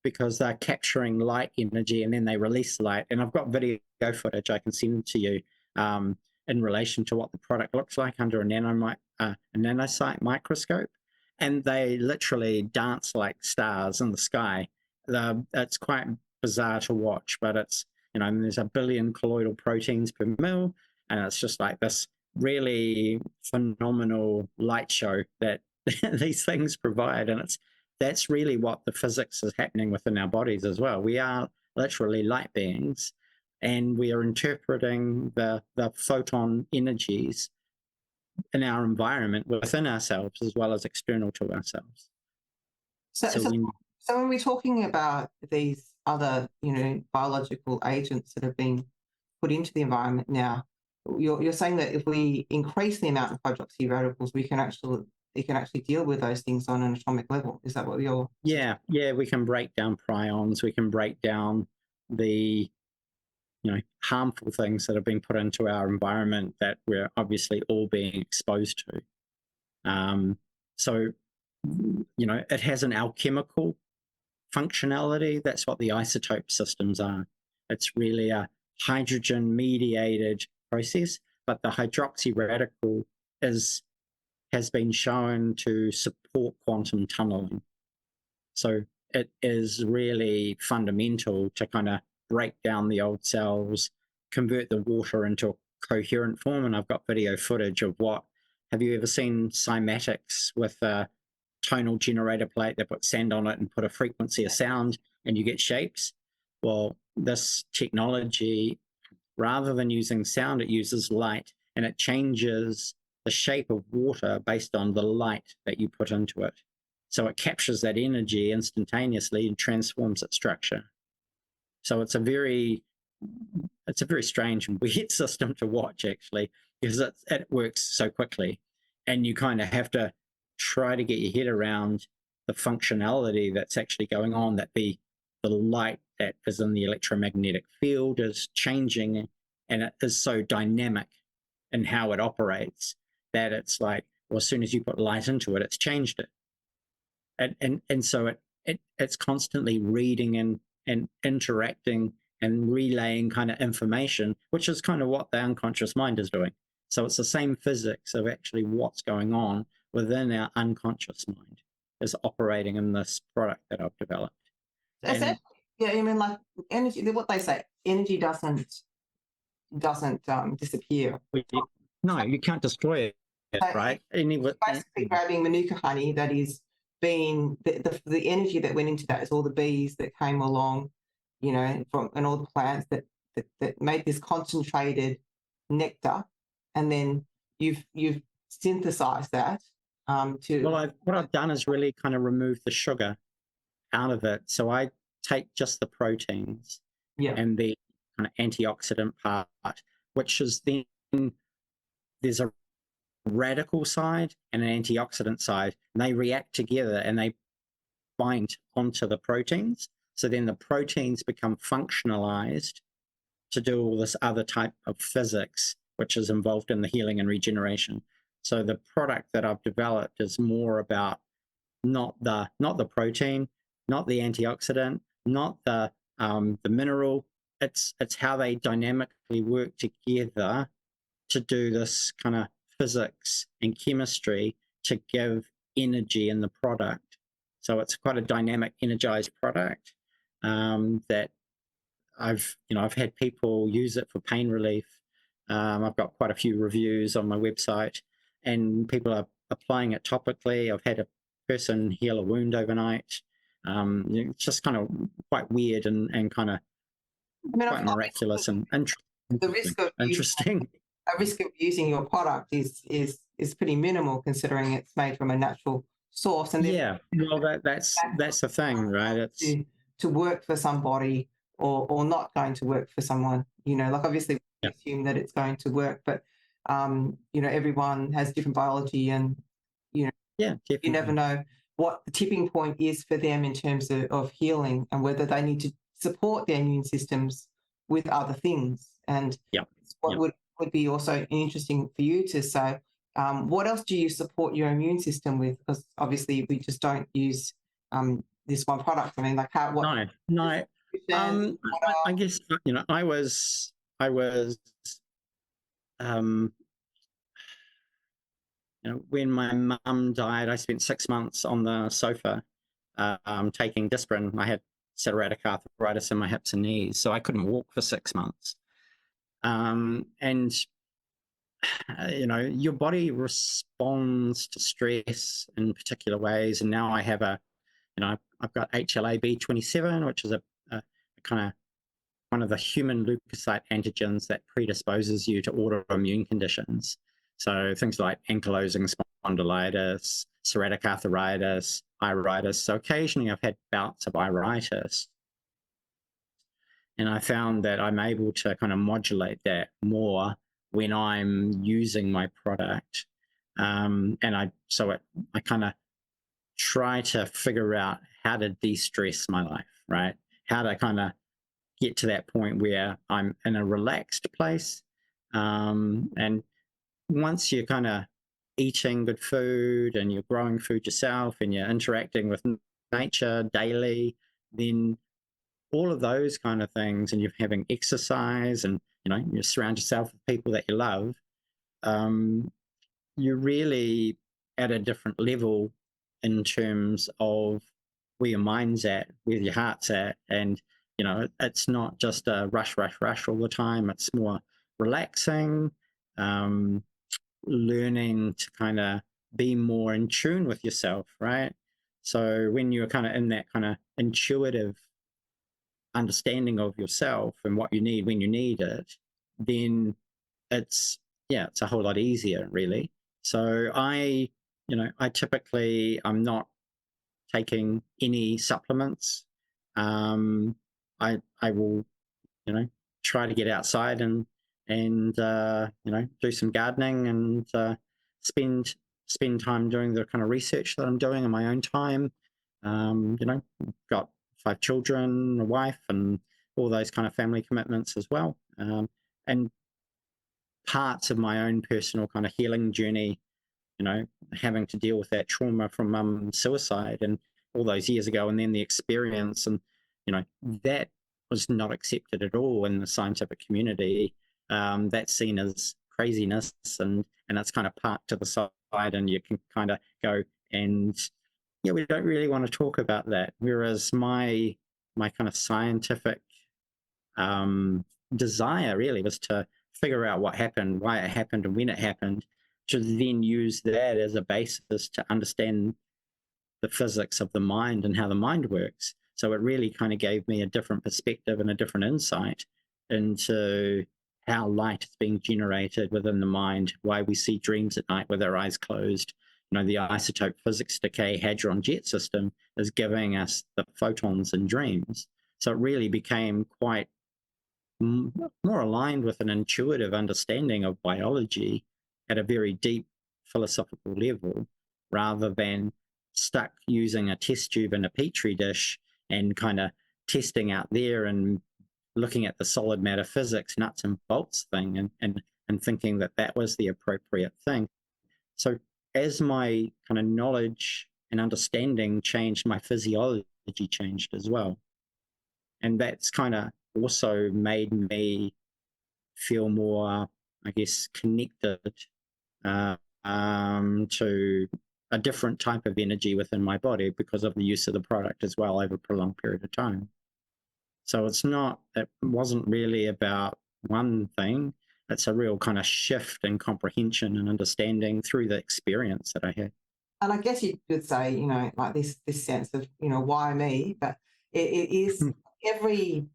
because they're capturing light energy and then they release light. And I've got video footage I can send to you in relation to what the product looks like under a nanosite microscope. And they literally dance like stars in the sky. It's quite bizarre to watch, but it's, there's 1 billion colloidal proteins per mil, and it's just like this really phenomenal light show that these things provide. And that's really what the physics is happening within our bodies as well. We are literally light beings, and we are interpreting the photon energies in our environment within ourselves as well as external to ourselves. So, So so, when, so when we're talking about these other, biological agents that have been put into the environment now, you're saying that if we increase the amount of hydroxy radicals, it can actually deal with those things on an atomic level. Is that what you're? yeah, we can break down prions, we can break down the harmful things that have been put into our environment that we're obviously all being exposed to. So, it has an alchemical functionality. That's what the isotope systems are. It's really a hydrogen-mediated process, but the hydroxy radical has been shown to support quantum tunneling. So it is really fundamental to kind of break down the old cells, convert the water into a coherent form. And I've got video footage of have you ever seen cymatics with a tonal generator plate? They put sand on it and put a frequency of sound and you get shapes. Well, this technology, rather than using sound, it uses light, and it changes the shape of water based on the light that you put into it. So it captures that energy instantaneously and transforms its structure. So it's a very strange and weird system to watch, actually, because it works so quickly. And you kind of have to try to get your head around the functionality that's actually going on, that the light that is in the electromagnetic field is changing, and it is so dynamic in how it operates that it's like, well, as soon as you put light into it, it's changed it. And so it's constantly reading and interacting and relaying kind of information, which is kind of what the unconscious mind is doing. So it's the same physics of actually what's going on within our unconscious mind is operating in this product that I've developed. Yeah, I mean, like energy. What they say, energy doesn't disappear. No, you can't destroy it, right? Basically, grabbing manuka honey that is being the energy that went into that is all the bees that came along, and all the plants that made this concentrated nectar, and then you've synthesized that to. Well, what I've done is really kind of remove the sugar out of it. So I take just the proteins and the kind of antioxidant part, which is then there's a radical side and an antioxidant side, and they react together and they bind onto the proteins. So then the proteins become functionalized to do all this other type of physics, which is involved in the healing and regeneration. So the product that I've developed is more about not the protein, not the antioxidant, not the mineral. It's how they dynamically work together to do this kind of physics and chemistry to give energy in the product. So it's quite a dynamic, energized product that I've had people use it for pain relief. I've got quite a few reviews on my website, and people are applying it topically. I've had a person heal a wound overnight. It's just kind of quite weird and kind of quite miraculous and the risk of interesting. A risk of using your product is pretty minimal, considering it's made from a natural source. And yeah, well, that's the thing, right? It's to work for somebody or not going to work for someone. Like obviously we assume that it's going to work, but everyone has different biology, and you never know what the tipping point is for them in terms of healing, and whether they need to support their immune systems with other things. And what would be also interesting for you to say, what else do you support your immune system with? Because obviously we just don't use this one product. I mean, like no. I guess I was when my mum died, I spent 6 months on the sofa taking Disprin. I had psoriatic arthritis in my hips and knees, so I couldn't walk for 6 months. And your body responds to stress in particular ways. And now I have I've got HLA-B27, which is a kind of one of the human leukocyte antigens that predisposes you to autoimmune conditions. So things like ankylosing spondylitis, psoriatic arthritis, iritis. So occasionally I've had bouts of iritis. And I found that I'm able to kind of modulate that more when I'm using my product. And I kind of try to figure out how to de-stress my life, right? How to kind of get to that point where I'm in a relaxed place. And once you're kind of eating good food and you're growing food yourself and you're interacting with nature daily, then all of those kind of things, and you're having exercise and, you surround yourself with people that you love, you're really at a different level in terms of where your mind's at, where your heart's at. And, it's not just a rush, rush, rush all the time. It's more relaxing, learning to kind of be more in tune with yourself, right? So when you're kind of in that kind of intuitive understanding of yourself and what you need when you need it, then it's a whole lot easier, really. So I typically, I'm not taking any supplements. I will, try to get outside and do some gardening and spend time doing the kind of research that I'm doing in my own time. Got 5 children, a wife, and all those kind of family commitments as well. And parts of my own personal kind of healing journey, having to deal with that trauma from mum's suicide and all those years ago, and then the experience, and that was not accepted at all in the scientific community. That's seen as craziness, and that's kind of parked to the side, and you can kind of go and we don't really want to talk about that. Whereas my kind of scientific desire really was to figure out what happened, why it happened, and when it happened, to then use that as a basis to understand the physics of the mind and how the mind works. So it really kind of gave me a different perspective and a different insight into how light is being generated within the mind, why we see dreams at night with our eyes closed. The isotope physics decay hadron jet system is giving us the photons in dreams. So it really became quite more aligned with an intuitive understanding of biology at a very deep philosophical level, rather than stuck using a test tube in a petri dish and kind of testing out there and looking at the solid matter physics, nuts and bolts thing, and thinking that that was the appropriate thing. So as my kind of knowledge and understanding changed, my physiology changed as well. And that's kind of also made me feel more, I guess, connected to a different type of energy within my body because of the use of the product as well over a prolonged period of time. So it wasn't really about one thing. It's a real kind of shift in comprehension and understanding through the experience that I had. And I guess you could say, like this sense of, why me? But it is every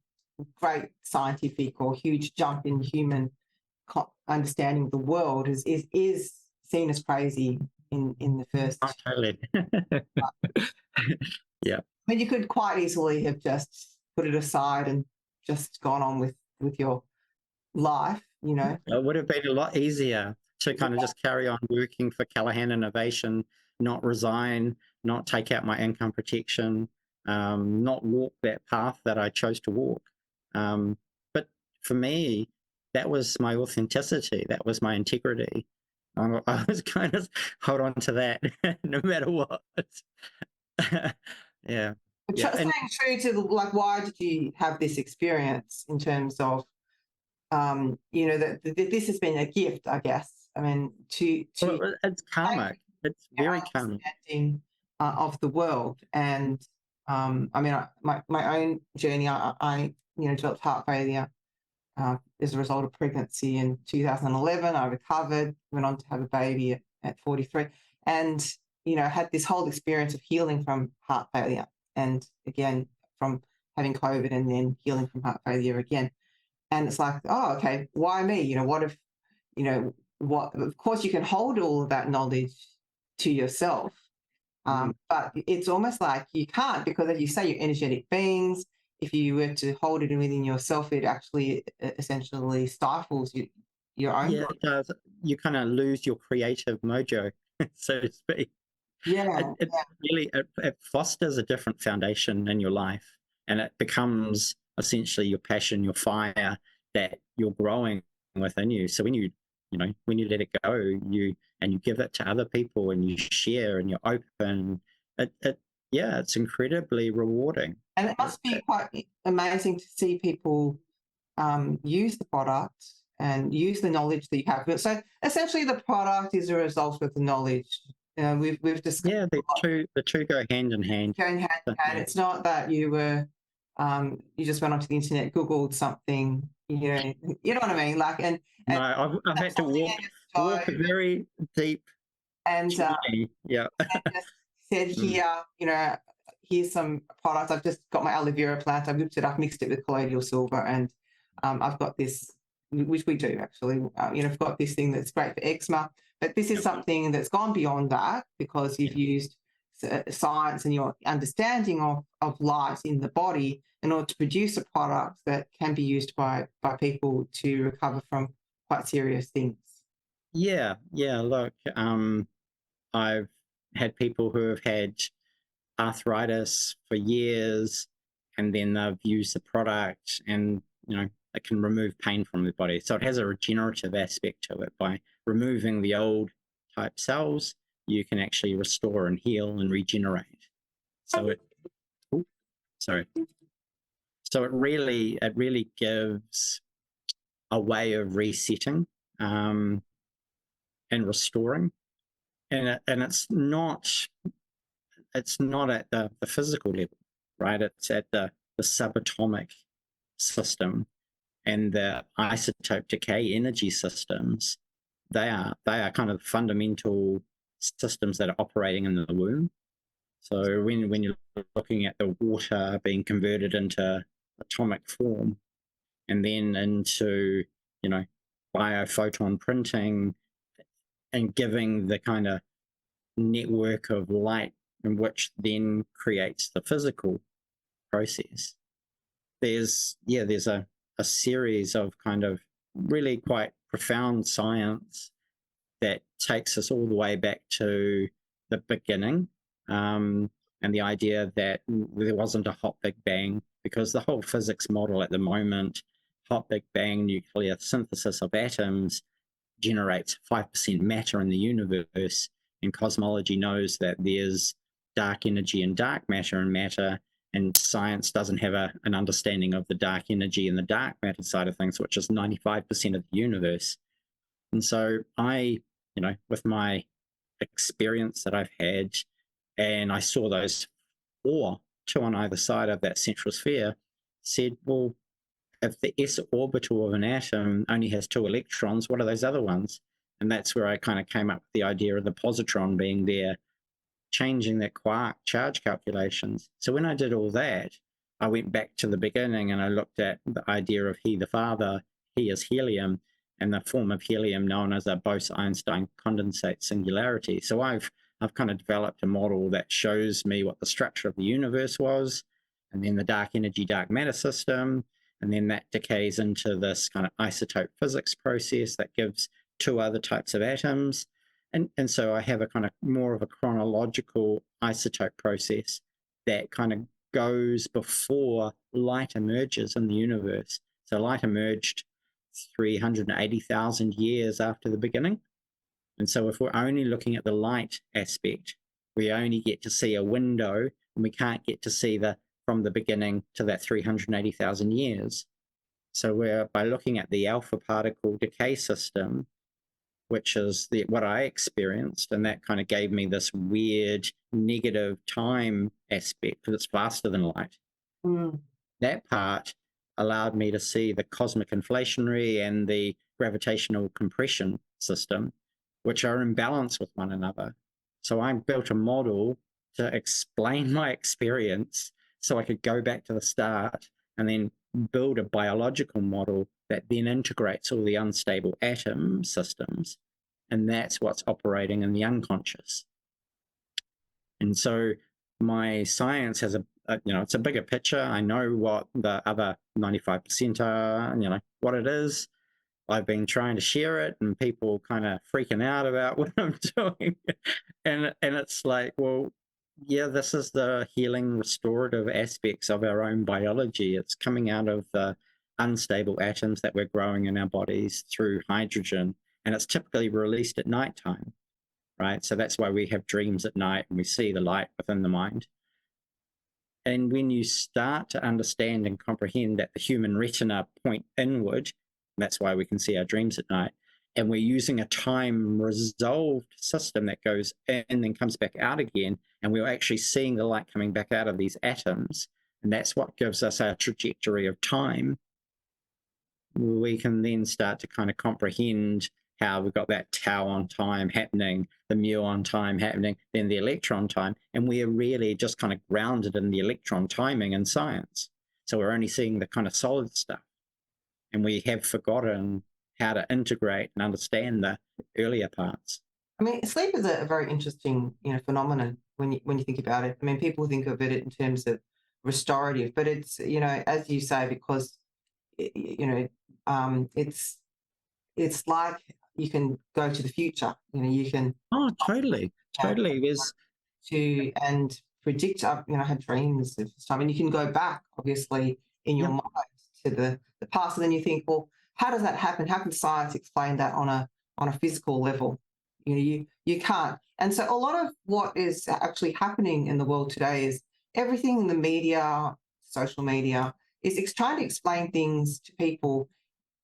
great scientific or huge jump in human understanding of the world is seen as crazy in the first. Oh, totally. Yeah. I mean, you could quite easily have just put it aside and just gone on with your life, It would have been a lot easier to kind of just carry on working for Callaghan Innovation, not resign, not take out my income protection, not walk that path that I chose to walk. But for me, that was my authenticity. That was my integrity. I was kind of hold on to that no matter what. Yeah. Staying true to why did you have this experience in terms of, that this has been a gift, I guess. I mean, well, it's karmic. It's very karmic. Of the world, and I mean, my own journey. I developed heart failure as a result of pregnancy in 2011. I recovered, went on to have a baby at 43, and had this whole experience of healing from heart failure, and again from having COVID, and then healing from heart failure again. And it's like, oh, okay, why me? What if, what, of course, you can hold all of that knowledge to yourself, but it's almost like you can't, because as you say, you're energetic beings. If you were to hold it within yourself, it actually essentially stifles your own Yeah, growth. it does. You kind of lose your creative mojo, so to speak. Yeah, It really it fosters a different foundation in your life, and it becomes essentially your passion, your fire that you're growing within you. So when you when you let it go, you give it to other people, and you share, and you're open. Yeah, it's incredibly rewarding. and it must be quite amazing to see people use the product and use the knowledge that you have. So essentially, the product is a result of the knowledge. We've discussed. Yeah, the two go hand in hand. Going hand in hand. Yeah. It's not that you were you just went onto the internet, googled something, you know what I mean, like, and No, I've had to walk very deep and journey. Yeah. just said, here, here's some products. I've just got my aloe vera plant. I've whipped it up, mixed it with colloidal silver, and I've got this, which we do actually. I've got this thing that's great for eczema, but this is something that's gone beyond that, because you've used science and your understanding of light in the body in order to produce a product that can be used by people to recover from quite serious things. Yeah, look, I've had people who have had arthritis for years, and then they've used the product, and it can remove pain from the body. So it has a regenerative aspect to it. By removing the old type cells, you can actually restore and heal and regenerate. So it really gives a way of resetting and restoring, and it's not at the physical level, right? It's at the subatomic system, and the isotope decay energy systems. They are kind of fundamental systems that are operating in the womb. So when you're looking at the water being converted into atomic form, and then into biophoton printing, and giving the kind of network of light, in which then creates the physical process. There's a series of kind of really quite profound science that takes us all the way back to the beginning, and the idea that there wasn't a hot Big Bang, because the whole physics model at the moment, hot Big Bang nuclear synthesis of atoms, generates 5% matter in the universe, and cosmology knows that there's dark energy and dark matter and matter, and science doesn't have an understanding of the dark energy and the dark matter side of things, which is 95% of the universe. And so with my experience that I've had, and I saw those two on either side of that central sphere, said, well, if the s orbital of an atom only has 2 electrons, what are those other ones? And that's where I kind of came up with the idea of the positron being there, changing that quark charge calculations. So when I did all that, I went back to the beginning, and I looked at the idea of he, the father, he is helium, and the form of helium known as a Bose-Einstein condensate singularity. So I've kind of developed a model that shows me what the structure of the universe was, and then the dark energy, dark matter system, and then that decays into this kind of isotope physics process that gives 2 other types of atoms. And so I have a kind of more of a chronological isotope process that kind of goes before light emerges in the universe. So light emerged 380,000 years after the beginning. And so if we're only looking at the light aspect, we only get to see a window, and we can't get to see from the beginning to that 380,000 years. So by looking at the alpha particle decay system, which is what I experienced, and that kind of gave me this weird negative time aspect, because it's faster than light. That part allowed me to see the cosmic inflationary and the gravitational compression system, which are in balance with one another. So I built a model to explain my experience, so I could go back to the start and then build a biological model that then integrates all the unstable atom systems and that's what's operating in the unconscious. And so my science has it's a bigger picture. I know what the other 95% are, what it is. I've been trying to share it, and people kind of freaking out about what I'm doing. And it's like, well, yeah, this is the healing, restorative aspects of our own biology. It's coming out of the unstable atoms that we're growing in our bodies through hydrogen, and it's typically released at nighttime, right? So that's why we have dreams at night and we see the light within the mind. And when you start to understand and comprehend that the human retina point inward, that's why we can see our dreams at night, and we're using a time resolved system that goes in and then comes back out again, and we're actually seeing the light coming back out of these atoms, and that's what gives us our trajectory of time. We can then start to kind of comprehend how we've got that tau on time happening, the mu on time happening, then the electron time, and we're really just kind of grounded in the electron timing in science. So we're only seeing the kind of solid stuff, and we have forgotten how to integrate and understand the earlier parts. I mean, sleep is a very interesting, phenomenon when you think about it. I mean, people think of it in terms of restorative, but it's, as you say, because it's like you can go to the future. You can totally there's and predict. Had dreams of this time, and you can go back, obviously, in your mind to the past, and then you think, well, how does that happen? How can science explain that on a physical level? You can't. And so a lot of what is actually happening in the world today is everything in the media, social media, is trying to explain things to people,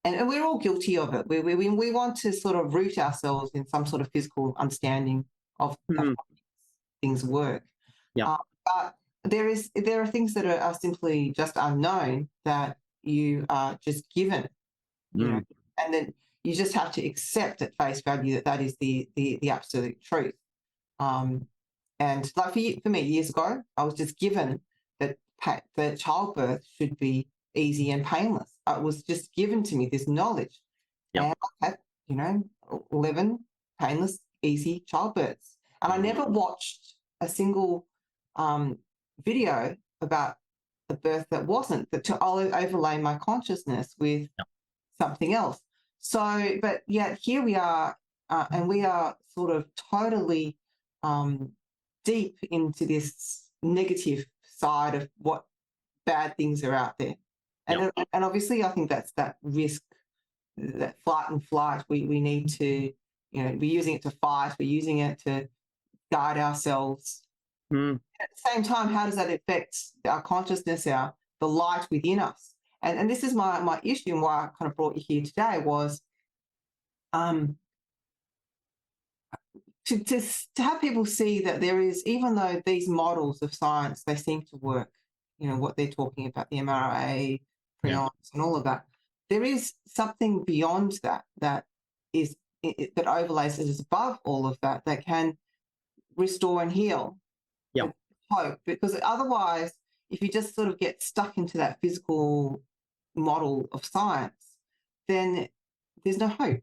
and we're all guilty of it. We want to sort of root ourselves in some sort of physical understanding of how things work. But there are things that are simply just unknown that you are just given, and then you just have to accept at face value that is the absolute truth. And like for me, years ago, I was just given that childbirth should be easy and painless. It was just given to me, this knowledge. And I had, 11 painless, easy childbirths. And I never watched a single video about a birth that wasn't, but to overlay my consciousness with something else. So, but yet here we are, and we are sort of totally deep into this negative side of what bad things are out there. And obviously I think that's that risk, that fight and flight. We need to, we're using it to fight, we're using it to guide ourselves. At the same time, how does that affect our consciousness, the light within us? And this is my issue, and why I kind of brought you here today was to have people see that there is, even though these models of science, they seem to work, what they're talking about, the mRNA, prions, and all of that, there is something beyond that is that overlays, that is above all of that can restore and heal. Hope, because otherwise, if you just sort of get stuck into that physical model of science, then there's no hope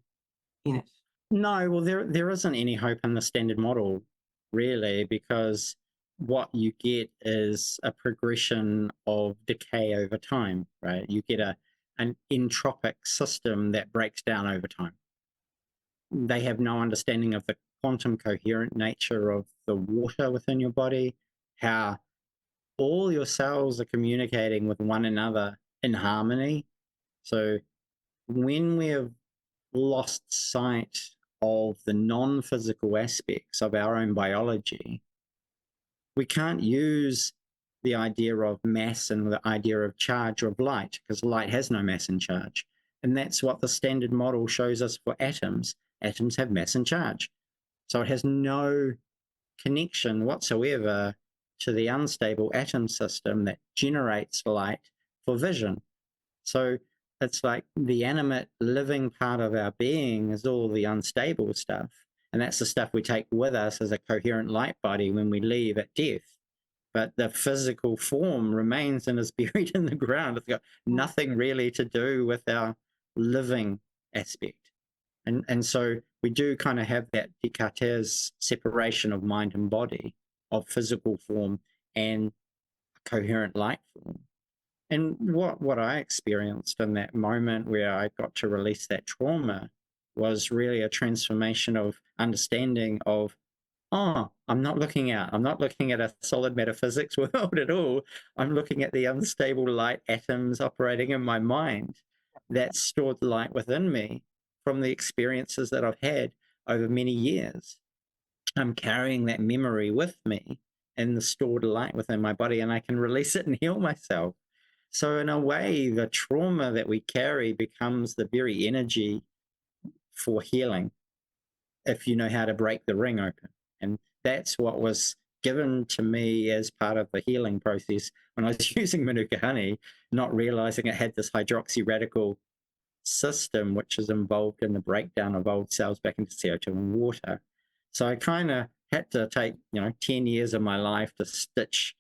in it. No, well, there isn't any hope in the standard model, really, because what you get is a progression of decay over time, right? You get an entropic system that breaks down over time. They have no understanding of the quantum coherent nature of the water within your body, how all your cells are communicating with one another in harmony. So when we have lost sight of the non-physical aspects of our own biology, we can't use the idea of mass and the idea of charge of light, because light has no mass and charge. And that's what the standard model shows us for atoms. Atoms have mass and charge. So it has no connection whatsoever to the unstable atom system that generates light for vision. So it's like the animate living part of our being is all the unstable stuff. And that's the stuff we take with us as a coherent light body when we leave at death. But the physical form remains and is buried in the ground. It's got nothing really to do with our living aspect. And so we do kind of have that Descartes separation of mind and body, of physical form and coherent light form. And what I experienced in that moment where I got to release that trauma was really a transformation of understanding of, oh, I'm not looking at a solid metaphysics world at all. I'm looking at the unstable light atoms operating in my mind that stored the light within me from the experiences that I've had over many years. I'm carrying that memory with me and the stored light within my body, and I can release it and heal myself. So in a way, the trauma that we carry becomes the very energy for healing if you know how to break the ring open. And that's what was given to me as part of the healing process when I was using manuka honey, not realizing it had this hydroxy radical system, which is involved in the breakdown of old cells back into CO2 and water. So I kind of had to take, 10 years of my life to stitch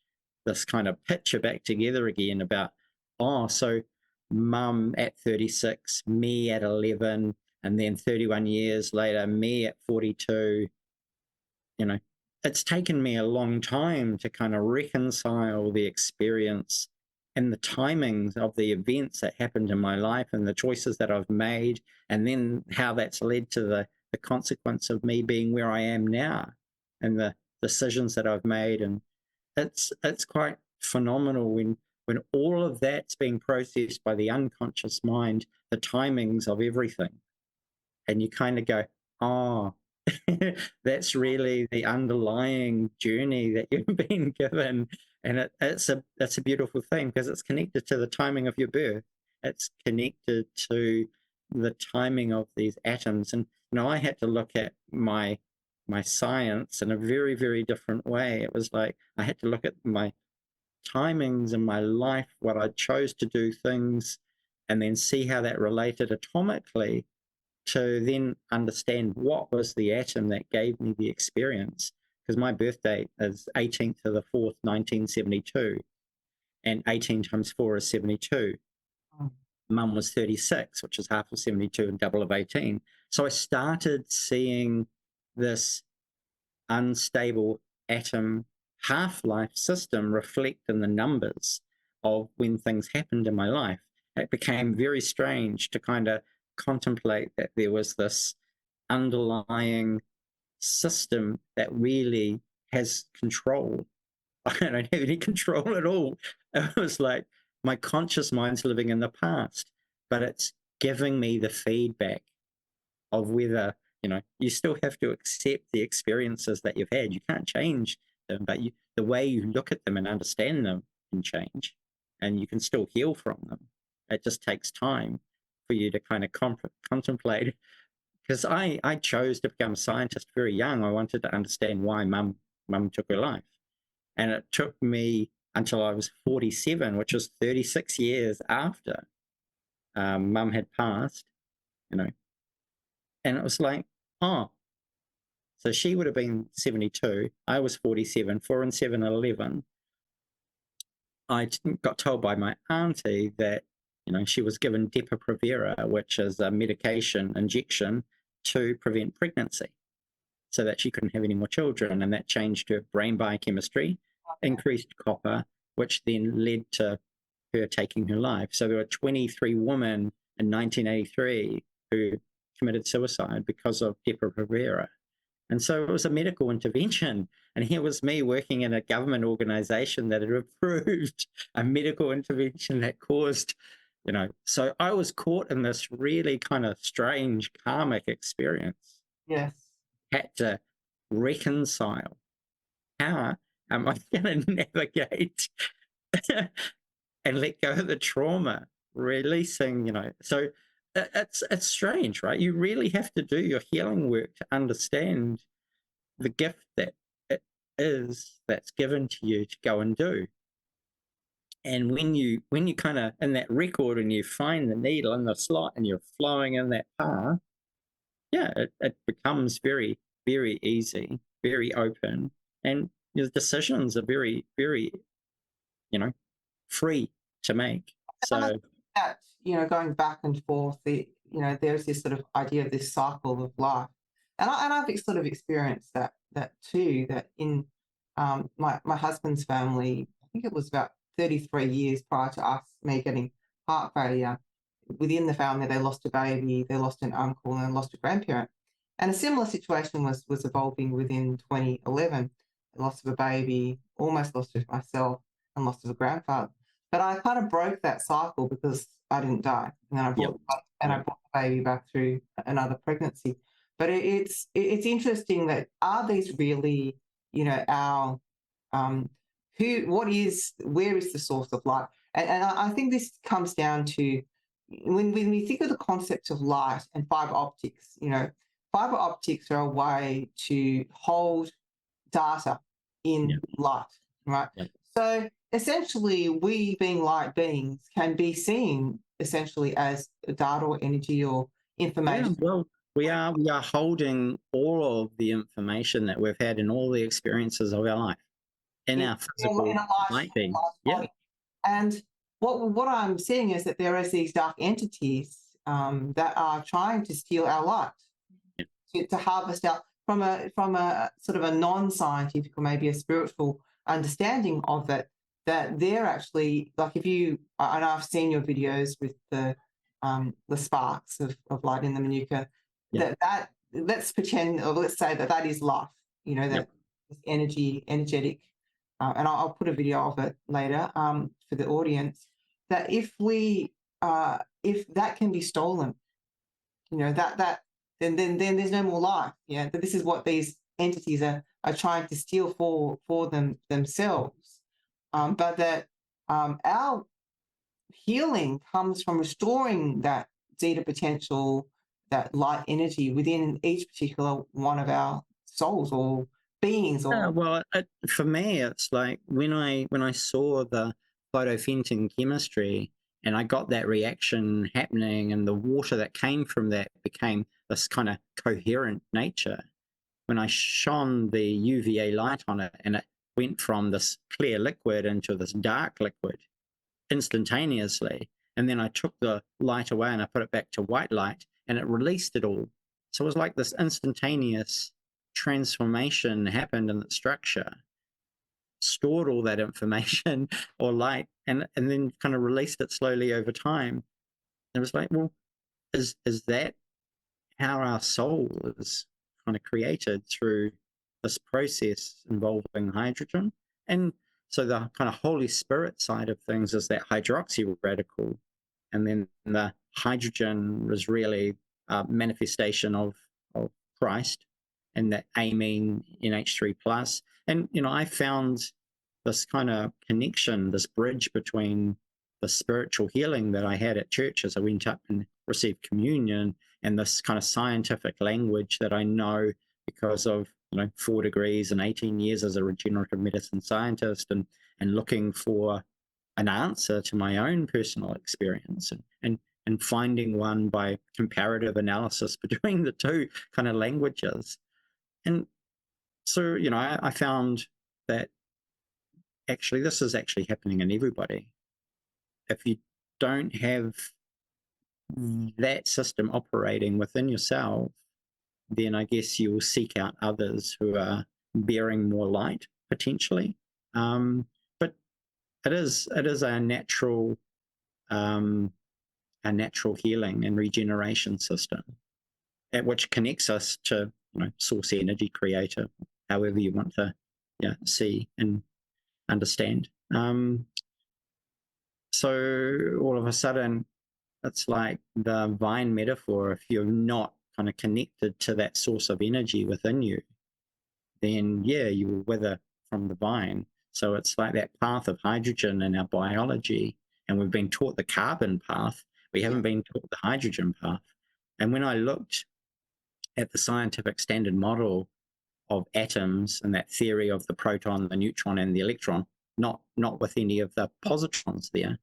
this kind of picture back together again about, so mum at 36, me at 11, and then 31 years later, me at 42. It's taken me a long time to kind of reconcile the experience and the timings of the events that happened in my life and the choices that I've made, and then how that's led to the consequence of me being where I am now and the decisions that I've made. And it's quite phenomenal when all of that's being processed by the unconscious mind, the timings of everything. And you kind of go, oh, that's really the underlying journey that you've been given. And it's a beautiful thing because it's connected to the timing of your birth. It's connected to the timing of these atoms. And I had to look at my science in a very, very different way. It was like I had to look at my timings in my life, what I chose to do things, and then see how that related atomically to then understand what was the atom that gave me the experience. Because my birth date is 18th of the 4th, 1972, and 18 times 4 is 72. Mum was 36, which is half of 72 and double of 18. So I started seeing this unstable atom half-life system reflect in the numbers of when things happened in my life. It became very strange to kind of contemplate that there was this underlying system that really has control. I don't have any control at all. It was like my conscious mind's living in the past, but it's giving me the feedback of whether, you still have to accept the experiences that you've had. You can't change them, but the way you look at them and understand them can change, and you can still heal from them. It just takes time for you to kind of contemplate. Because I chose to become a scientist very young. I wanted to understand why mum took her life. And it took me until I was 47, which was 36 years after mum had passed, and it was like, so she would have been 72. I was 47, 4 and 7 are 11. I got told by my auntie that, she was given Depo-Provera, which is a medication injection to prevent pregnancy so that she couldn't have any more children. And that changed her brain biochemistry, increased copper, which then led to her taking her life. So there were 23 women in 1983 who committed suicide because of Depo-Provera. And so it was a medical intervention. And here was me working in a government organization that had approved a medical intervention that caused, so I was caught in this really kind of strange karmic experience. Yes. Had to reconcile. How am I going to navigate and let go of the trauma, releasing, so it's strange, right? You really have to do your healing work to understand the gift that it is that's given to you to go and do. And when you kind of in that record and you find the needle in the slot and you're flowing in that path, it becomes very, very easy, very open, and your decisions are very, very, free to make. So that, going back and forth, there's this sort of idea of this cycle of life, and I've sort of experienced that too. That in my husband's family, I think it was about 33 years prior to me getting heart failure. Within the family, they lost a baby, they lost an uncle, and lost a grandparent. And a similar situation was evolving within 2011. The loss of a baby, almost lost it myself, and loss of a grandfather. But I kind of broke that cycle because I didn't die, and then I brought I brought the baby back through another pregnancy. But it's interesting that are these really, our where is the source of light? And I think this comes down to when we think of the concept of light and fiber optics. Fiber optics are a way to hold data in light, right? Yeah. So essentially, we being light beings can be seen essentially as data or energy or information. Yeah, well, we are holding all of the information that we've had in all the experiences of our life in our physical in a light light being. Yeah. body. And what I'm seeing is that there is these dark entities that are trying to steal our light, to harvest out from a sort of a non-scientific or maybe a spiritual understanding of it, that they're actually, like, if you, and I've seen your videos with the sparks of light in the manuka, that let's pretend, or let's say that is life, that is energetic, and I'll put a video of it later for the audience, that if that can be stolen, then there's no more life. That this is what these entities are trying to steal for themselves. But that our healing comes from restoring that zeta potential, that light energy within each particular one of our souls or beings. Or Well, for me, it's like when I saw the photophotonic chemistry and I got that reaction happening, and the water that came from that became this kind of coherent nature. When I shone the UVA light on it, and it went from this clear liquid into this dark liquid instantaneously, and then I took the light away and I put it back to white light, and it released it all. So it was like this instantaneous transformation happened in the structure, stored all that information or light, and then kind of released it slowly over time. And it was like, well, is that how our soul is kind of created, through this process involving hydrogen? And so the kind of Holy Spirit side of things is that hydroxy radical, and then the hydrogen was really a manifestation of Christ, and that amine NH3 plus. And I found this kind of connection, this bridge between the spiritual healing that I had at church as I went up and received communion, and this kind of scientific language that I know because of 4 degrees and 18 years as a regenerative medicine scientist, and looking for an answer to my own personal experience, and finding one by comparative analysis between the two kind of languages. And so, I found that actually this is actually happening in everybody. If you don't have that system operating within yourself, then I guess you will seek out others who are bearing more light potentially. But it is our natural healing and regeneration system, which connects us to source energy, creator, however you want to see and understand. So all of a sudden, it's like the vine metaphor. If you're not kind of connected to that source of energy within you, then you will wither from the vine. So it's like that path of hydrogen in our biology, and we've been taught the carbon path. We haven't been taught the hydrogen path. And when I looked at the scientific standard model of atoms and that theory of the proton, the neutron, and the electron, not with any of the positrons there,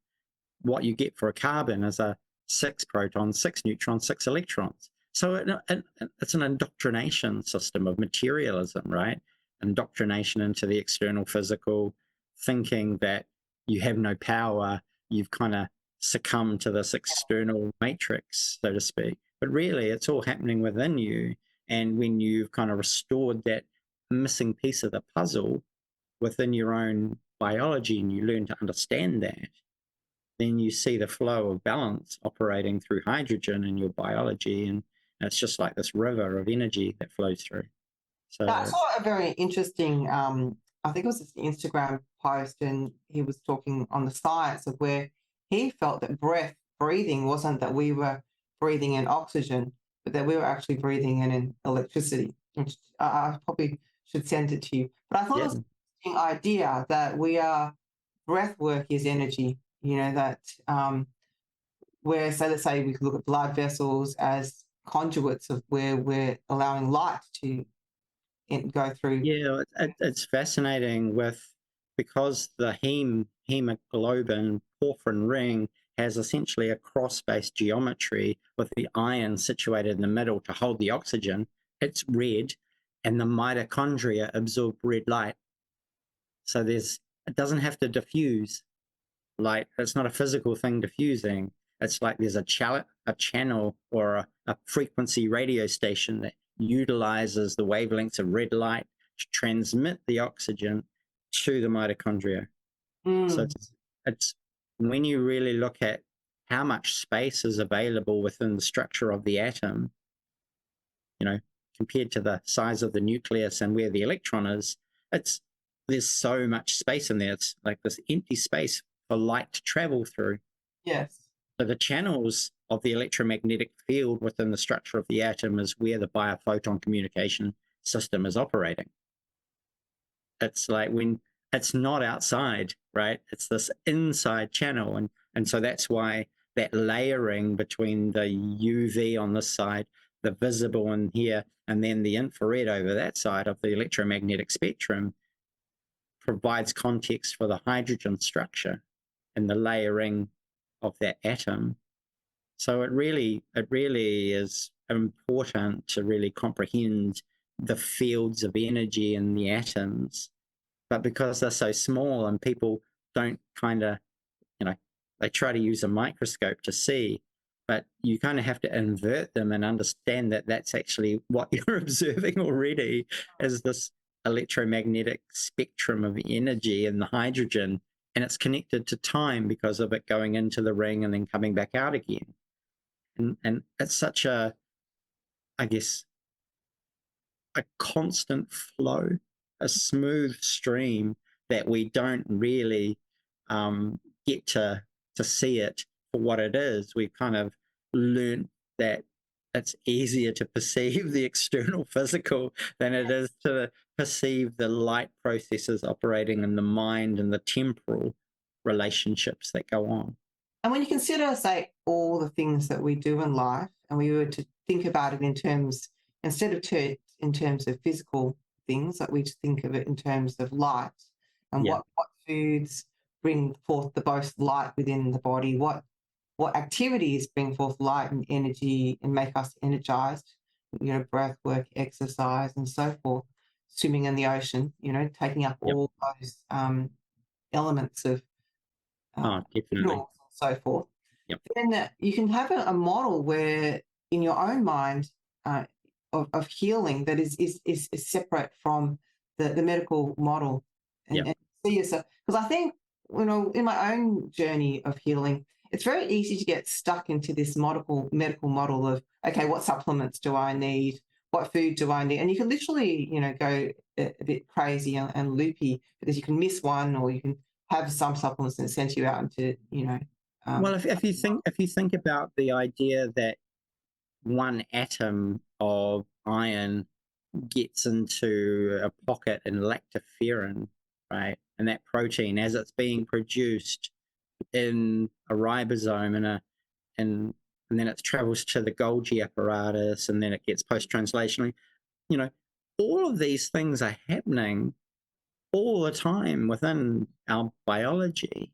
what you get for a carbon is a 6 protons, 6 neutrons, 6 electrons. So it's an indoctrination system of materialism, right? Indoctrination into the external physical, thinking that you have no power, you've kind of succumb to this external matrix, so to speak. But really, it's all happening within you. And when you've kind of restored that missing piece of the puzzle within your own biology and you learn to understand that, then you see the flow of balance operating through hydrogen in your biology. And it's just like this river of energy that flows through. So I saw a very interesting, I think it was an Instagram post, and he was talking on the science of where he felt that breathing wasn't that we were breathing in oxygen, but that we were actually breathing in electricity, which I probably should send it to you. But I thought it was an interesting idea that breath work is energy, that where, so let's say we could look at blood vessels as conduits of where we're allowing light to go through. Yeah, it's fascinating because the hemoglobin porphyrin ring has essentially a cross-based geometry with the iron situated in the middle to hold the oxygen. It's red, and the mitochondria absorb red light. So it doesn't have to diffuse light. It's not a physical thing diffusing. It's like there's a channel or a frequency radio station that utilizes the wavelengths of red light to transmit the oxygen to the mitochondria. So it's when you really look at how much space is available within the structure of the atom, compared to the size of the nucleus and where the electron is, there's so much space in there. It's like this empty space for light to travel through. Yes. So the channels of the electromagnetic field within the structure of the atom is where the biophoton communication system is operating. It's like when it's not outside, right? It's this inside channel. And so that's why that layering between the UV on this side, the visible in here, and then the infrared over that side of the electromagnetic spectrum provides context for the hydrogen structure and the layering of that atom. So it really is important to really comprehend the fields of energy in the atoms. But because they're so small and people don't they try to use a microscope to see, but you kind of have to invert them and understand that that's actually what you're observing already, is this electromagnetic spectrum of energy in the hydrogen, and it's connected to time because of it going into the ring and then coming back out again. And it's such a constant flow, a smooth stream that we don't really get to see it for what it is. We've kind of learned that it's easier to perceive the external physical than it is to perceive the light processes operating in the mind and the temporal relationships that go on. And when you consider, say, all the things that we do in life, and we were to think about it in terms, instead of in terms of physical things, that we just think of it in terms of light and what foods bring forth the most light within the body, what activities bring forth light and energy and make us energized, breath work, exercise, and so forth, swimming in the ocean, taking up all those elements of definitely. So forth. Then you can have a model where in your own mind of healing that is separate from the medical model, and see yourself, because I think in my own journey of healing, it's very easy to get stuck into this medical model of, okay, what supplements do I need, what food do I need, and you can literally go a bit crazy and loopy because you can miss one, or you can have some supplements that send you out into well, if you think about the idea that one atom of iron gets into a pocket in lactoferrin, right, and that protein, as it's being produced in a ribosome and then it travels to the Golgi apparatus, and then it gets post-translationally, all of these things are happening all the time within our biology.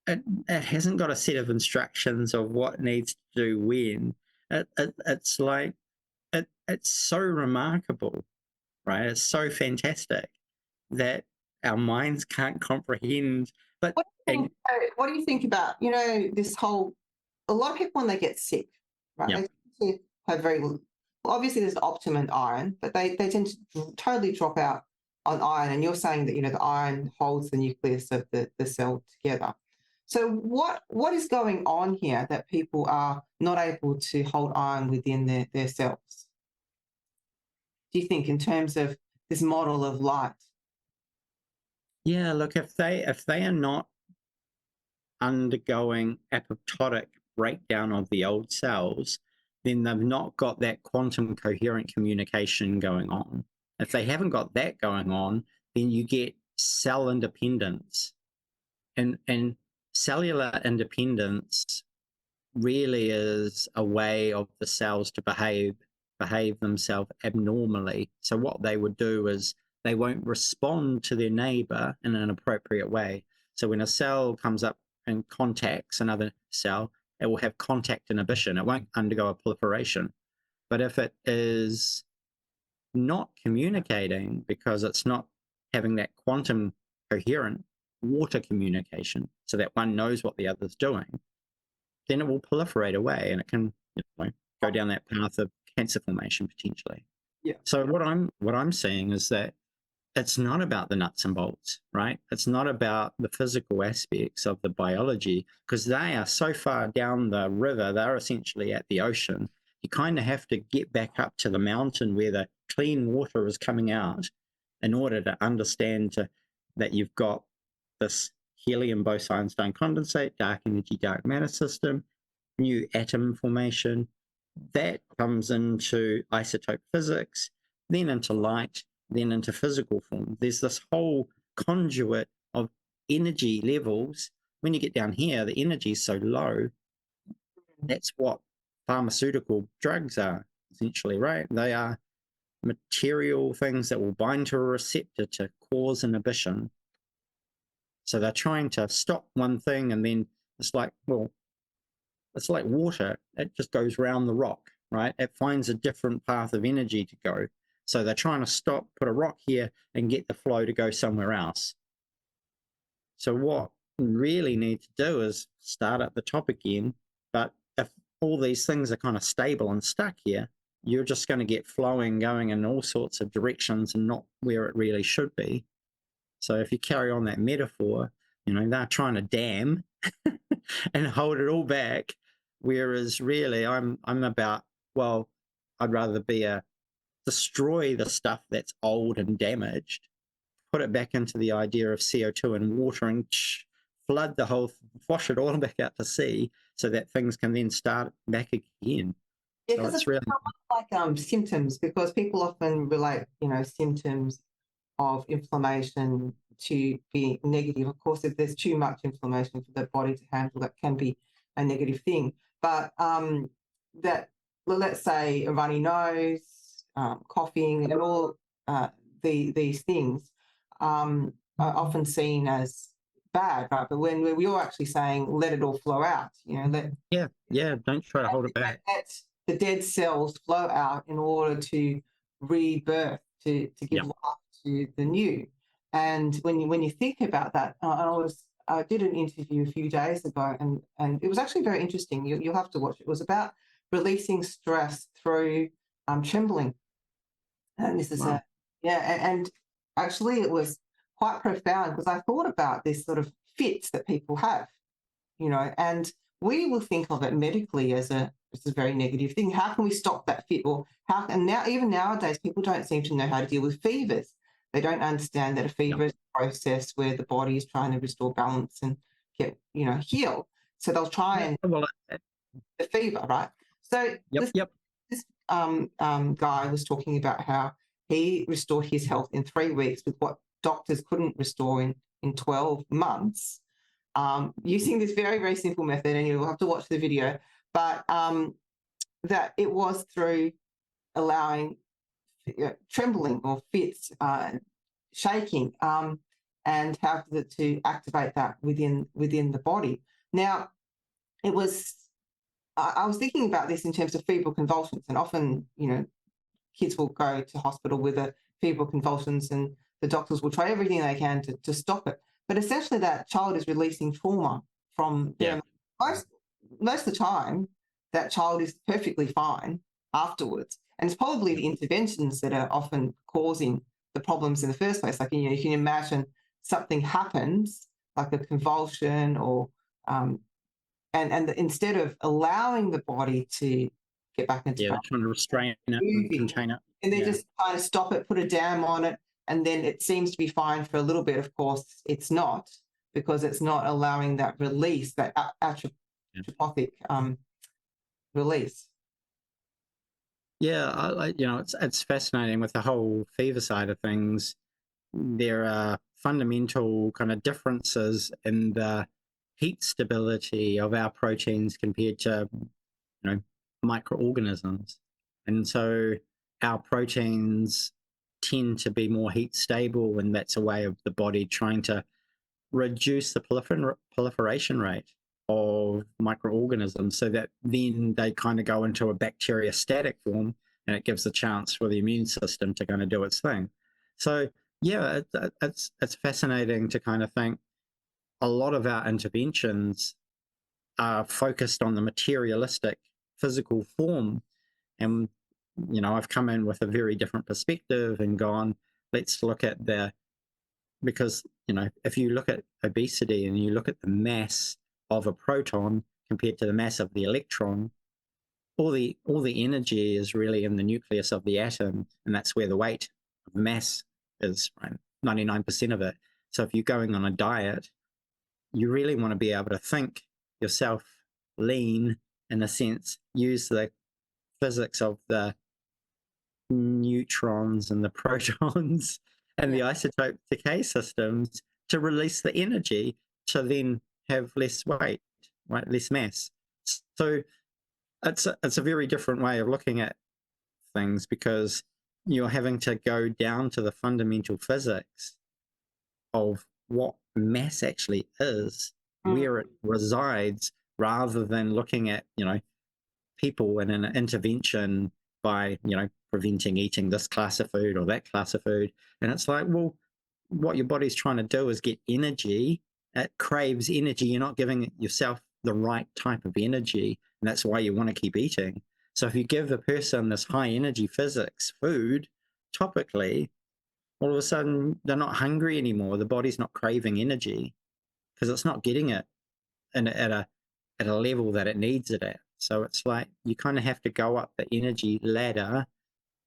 It hasn't got a set of instructions of what needs to do when. It's like, it's so remarkable, right? It's so fantastic that our minds can't comprehend But what do you think about, this whole, a lot of people when they get sick, right? Yeah. They tend to have well, obviously there's optimum iron, but they tend to totally drop out on iron. And you're saying that, the iron holds the nucleus of the cell together. So what is going on here that people are not able to hold iron within their cells? Do you think in terms of this model of light? Yeah, look, if they are not undergoing apoptotic breakdown of the old cells, then they've not got that quantum coherent communication going on. If they haven't got that going on, then you get cell independence. And cellular independence really is a way of the cells to behave themselves abnormally. So what they would do is they won't respond to their neighbor in an appropriate way. So when a cell comes up and contacts another cell, it will have contact inhibition. It won't undergo a proliferation. But if it is not communicating because it's not having that quantum coherent water communication so that one knows what the other's doing, then it will proliferate away and it can go down that path of cancer formation potentially. Yeah. So what I'm seeing is that it's not about the nuts and bolts, right? It's not about the physical aspects of the biology, because they are so far down the river, they're essentially at the ocean. You kind of have to get back up to the mountain where the clean water is coming out in order to understand that you've got this helium boson stone condensate, dark energy, dark matter system, new atom formation. That comes into isotope physics, then into light, then into physical form. There's this whole conduit of energy levels. When you get down here, the energy is so low. That's what pharmaceutical drugs are, essentially, right? They are material things that will bind to a receptor to cause inhibition. So they're trying to stop one thing, and then it's like water. It just goes round the rock, right? It finds a different path of energy to go. So they're trying to stop, put a rock here, and get the flow to go somewhere else. So what we really need to do is start at the top again. But if all these things are kind of stable and stuck here, you're just going to get flowing going in all sorts of directions and not where it really should be. So if you carry on that metaphor, they're trying to dam and hold it all back. Whereas really I'm about, well, I'd rather be destroy the stuff that's old and damaged, put it back into the idea of CO2 and water and flood the whole, wash it all back out to sea so that things can then start back again. Yeah, because it's really like symptoms, because people often relate, symptoms of inflammation to be negative. Of course, if there's too much inflammation for the body to handle, that can be a negative thing. But that, let's say, a runny nose, coughing, and all these things are often seen as bad, right? But when we're actually saying, let it all flow out, don't try to hold it back. Let the dead cells flow out in order to rebirth, to give life to the new. And when you think about that, I did an interview a few days ago, and it was actually very interesting. You'll have to watch it. It was about releasing stress through trembling. And this is and actually it was quite profound, because I thought about this sort of fits that people have, and we will think of it medically as a very negative thing. How can we stop that fit? Or even nowadays, people don't seem to know how to deal with fevers. They don't understand that a fever is a process where the body is trying to restore balance and get, heal. So they'll try the fever, right? So this guy was talking about how he restored his health in 3 weeks with what doctors couldn't restore in 12 months, using this very, very simple method, and you'll have to watch the video, but that it was through allowing trembling or fits, shaking, and how to activate that within the body. Now, it was, I was thinking about this in terms of febrile convulsions, and often, kids will go to hospital with a febrile convulsions, and the doctors will try everything they can to stop it. but essentially that child is releasing trauma from Yeah. them. Most of the time, that child is perfectly fine afterwards. And it's probably the interventions that are often causing the problems in the first place. Like, you can imagine something happens, like a convulsion or, instead of allowing the body to get back into Yeah, they're trying to restrain it and moving, contain it. and they Yeah. just kind of stop it, put a dam on it, and then it seems to be fine for a little bit. Of course, it's not, because it's not allowing that release, that atrophic release. Yeah, it's fascinating with the whole fever side of things. There are fundamental kind of differences in the heat stability of our proteins compared to, microorganisms. And so our proteins tend to be more heat stable, and that's a way of the body trying to reduce the proliferation rate of microorganisms, so that then they kind of go into a bacteriostatic form, and it gives a chance for the immune system to kind of do its thing. So yeah, it's fascinating to kind of think a lot of our interventions are focused on the materialistic physical form. And I've come in with a very different perspective and gone, let's look at because if you look at obesity and you look at the mass of a proton compared to the mass of the electron, all the energy is really in the nucleus of the atom, and that's where the weight of the mass is, right? 99% of it. So if you're going on a diet, you really want to be able to think yourself lean, in a sense, use the physics of the neutrons and the protons and the isotope decay systems to release the energy to then have less weight, right? Less mass. So it's a very different way of looking at things, because you're having to go down to the fundamental physics of what mass actually is, where it resides, rather than looking at, people in an intervention by, preventing eating this class of food or that class of food. And it's like, well, what your body's trying to do is get energy. It craves energy. You're not giving yourself the right type of energy. And that's why you want to keep eating. So if you give the person this high energy physics food topically, all of a sudden they're not hungry anymore. The body's not craving energy because it's not getting it at a level that it needs it at. So it's like you kind of have to go up the energy ladder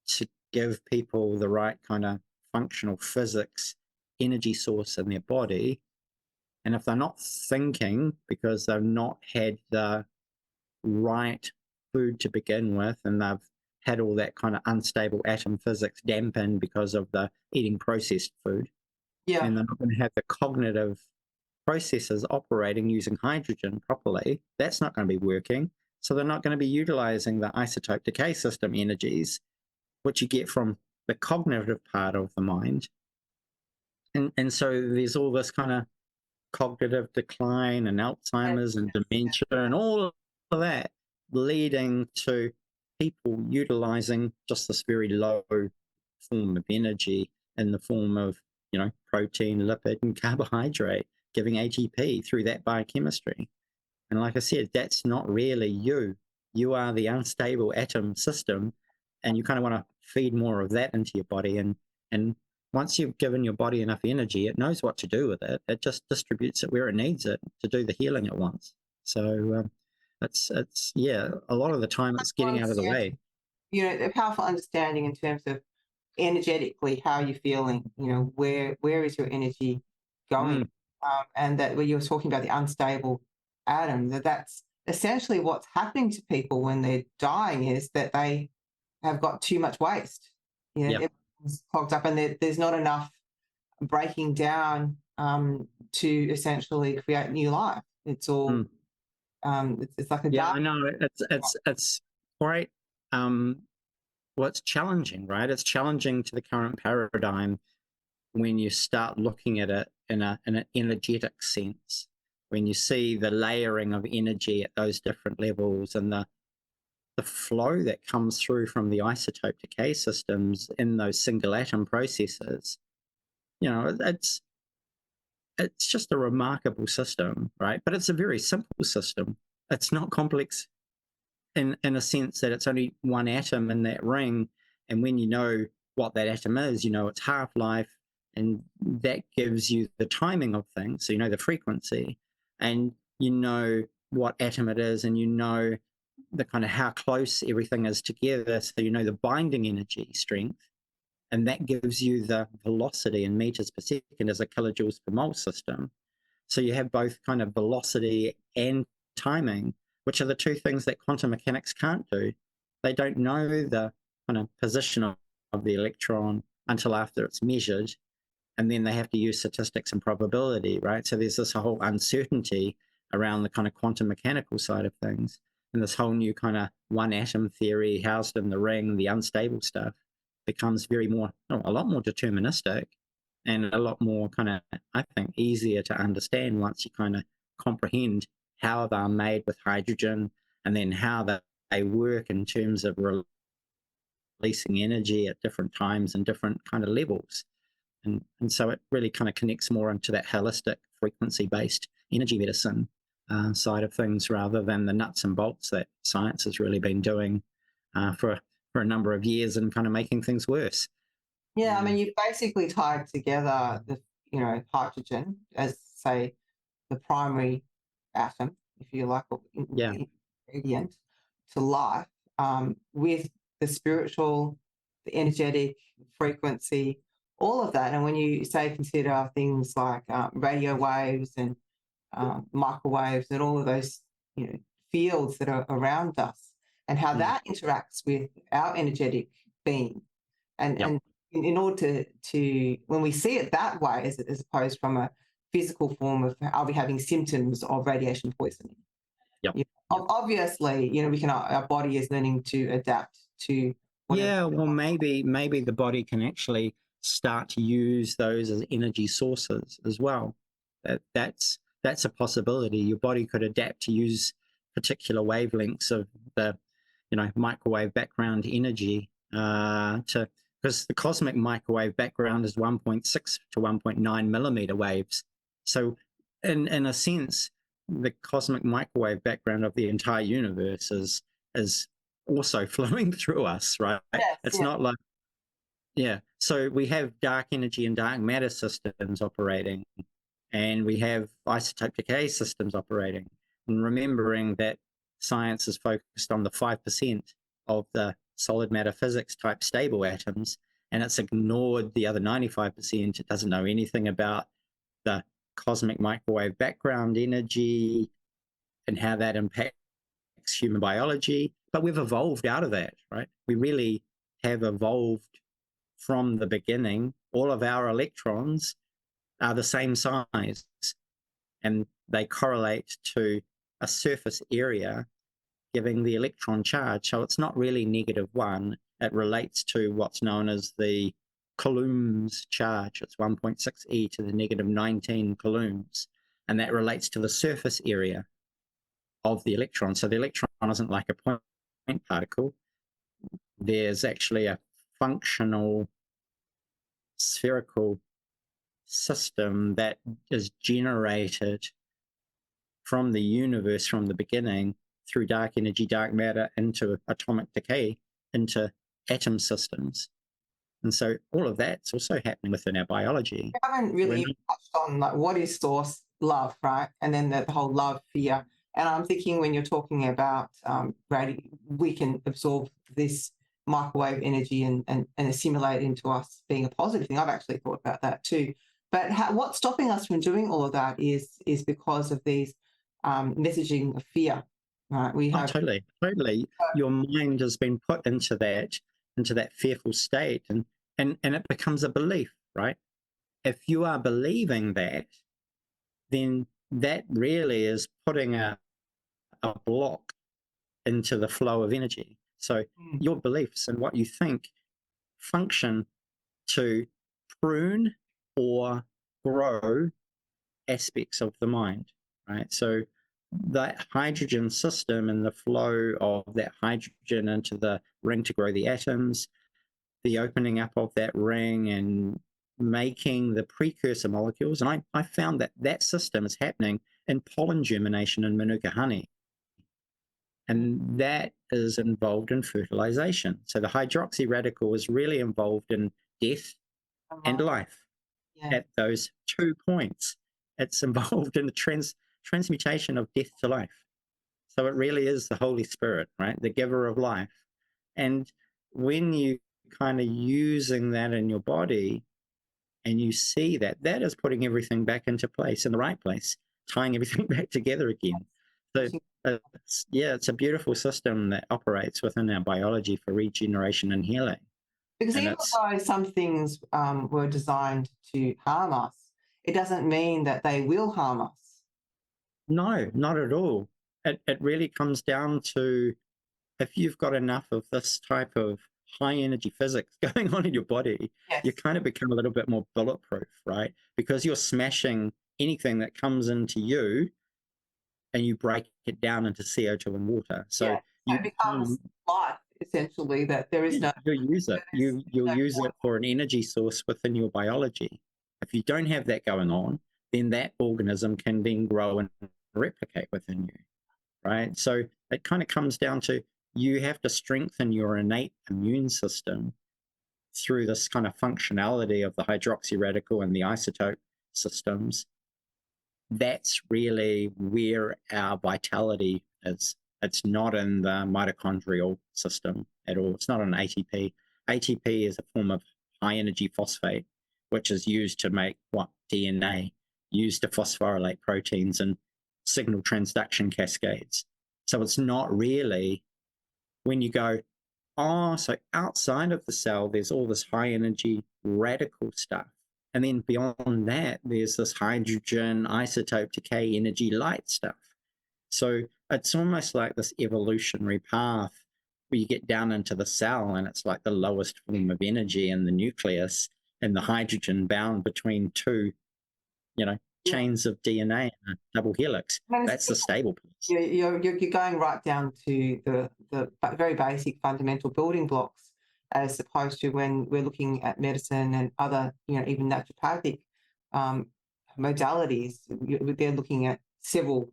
to give people the right kind of functional physics energy source in their body. And if they're not thinking because they've not had the right food to begin with, and they've had all that kind of unstable atom physics dampened because of the eating processed food, and they're not going to have the cognitive processes operating using hydrogen properly, that's not going to be working. So they're not going to be utilizing the isotope decay system energies, which you get from the cognitive part of the mind. And so there's all this kind of cognitive decline and Alzheimer's and dementia and all of that, leading to people utilizing just this very low form of energy in the form of, protein, lipid, and carbohydrate, giving ATP through that biochemistry. And like I said, that's not really you. You are the unstable atom system, and you kind of want to feed more of that into your body. And once you've given your body enough energy, it knows what to do with it. It just distributes it where it needs it to do the healing it wants. So it's a lot of the time it's getting out of the way. A powerful understanding in terms of energetically how you're feeling. Where is your energy going? And that when you were talking about the unstable atom, that's essentially what's happening to people when they're dying, is that they have got too much waste. Everything's clogged up, and there's not enough breaking down to essentially create new life. It's all it's like a I dark. know it's quite it's challenging, right? It's challenging to the current paradigm when you start looking at it in an energetic sense, when you see the layering of energy at those different levels, and the flow that comes through from the isotope decay systems in those single atom processes. It's it's just a remarkable system, right? But it's a very simple system. It's not complex in a sense that it's only one atom in that ring. And when you know what that atom is, you know its half-life, and that gives you the timing of things. So you know the frequency, and you know what atom it is, and you know the kind of how close everything is together. So you know the binding energy strength, and that gives you the velocity in meters per second as a kilojoules per mole system. So you have both kind of velocity and timing, which are the two things that quantum mechanics can't do. They don't know the kind of position of the electron until after it's measured, and then they have to use statistics and probability, right? So there's this whole uncertainty around the kind of quantum mechanical side of things, and this whole new kind of one atom theory housed in the ring, the unstable stuff, becomes a lot more deterministic, and a lot more kind of, I think, easier to understand once you kind of comprehend how they're made with hydrogen, and then how they work in terms of releasing energy at different times and different kind of levels. And so it really kind of connects more into that holistic frequency-based energy medicine side of things, rather than the nuts and bolts that science has really been doing for a number of years and kind of making things worse. Yeah, I mean, you've basically tied together the, hydrogen as, say, the primary atom, if you like, or Yeah. ingredient to life, with the spiritual, the energetic frequency, all of that. And when you say consider things like radio waves and microwaves and all of those, fields that are around us, and how that interacts with our energetic being, and in order to when we see it that way, as opposed from a physical form of are we having symptoms of radiation poisoning? Obviously, our body is learning to adapt to whatever. Yeah, well, maybe the body can actually start to use those as energy sources as well. That's a possibility. Your body could adapt to use particular wavelengths of the microwave background energy because the cosmic microwave background is 1.6 to 1.9 millimeter waves. So in a sense, the cosmic microwave background of the entire universe is also flowing through us, right? Yes, it's not like, so we have dark energy and dark matter systems operating, and we have isotope decay systems operating, and remembering that science is focused on the 5% of the solid matter physics type stable atoms, and it's ignored the other 95%. It doesn't know anything about the cosmic microwave background energy and how that impacts human biology. But we've evolved out of that, right? We really have evolved from the beginning. All of our electrons are the same size, and they correlate to a surface area giving the electron charge. So it's not really -1. It relates to what's known as the coulombs charge. It's 1.6 e to the -19 coulombs, and that relates to the surface area of the electron. So the electron isn't like a point particle. There's actually a functional spherical system that is generated from the universe from the beginning through dark energy, dark matter, into atomic decay, into atom systems. And so all of that's also happening within our biology. We haven't really even touched on like what is source love, right? And then the whole love, fear. And I'm thinking when you're talking about we can absorb this microwave energy and assimilate into us being a positive thing. I've actually thought about that too. But what's stopping us from doing all of that is because of these messaging of fear, right? We have totally. Your mind has been put into that fearful state, and it becomes a belief, right? If you are believing that, then that really is putting a block into the flow of energy. So your beliefs and what you think function to prune or grow aspects of the mind, right? So that hydrogen system and the flow of that hydrogen into the ring to grow the atoms, the opening up of that ring and making the precursor molecules. And I found that that system is happening in pollen germination in manuka honey. And that is involved in fertilization. So the hydroxy radical is really involved in death and life at those 2 points. It's involved in the transmutation of death to life. So it really is the Holy Spirit, right? The giver of life. And when you kind of using that in your body and you see that, that is putting everything back into place, in the right place, tying everything back together again. So it's a beautiful system that operates within our biology for regeneration and healing. Because and even though some things were designed to harm us, it doesn't mean that they will harm us. No, not at all. It really comes down to, if you've got enough of this type of high energy physics going on in your body, you kind of become a little bit more bulletproof, right? Because you're smashing anything that comes into you and you break it down into CO2 and water. So it becomes light, essentially, that there is no... You'll use it. You'll use it for an energy source within your biology. If you don't have that going on, then that organism can then grow and replicate within you, right? So it kind of comes down to, you have to strengthen your innate immune system through this kind of functionality of the hydroxy radical and the isotope systems. That's really where our vitality is. It's not in the mitochondrial system at all. It's not an ATP. ATP is a form of high energy phosphate, which is used to make DNA, used to phosphorylate proteins and signal transduction cascades. So it's not really, when you go, so outside of the cell, there's all this high energy radical stuff. And then beyond that, there's this hydrogen, isotope, decay, energy, light stuff. So it's almost like this evolutionary path where you get down into the cell and it's like the lowest form of energy in the nucleus, and the hydrogen bound between two, chains of DNA in a double helix. That's the stable place. You're going right down to the very basic fundamental building blocks, as opposed to when we're looking at medicine and other, even naturopathic modalities. They're looking at several,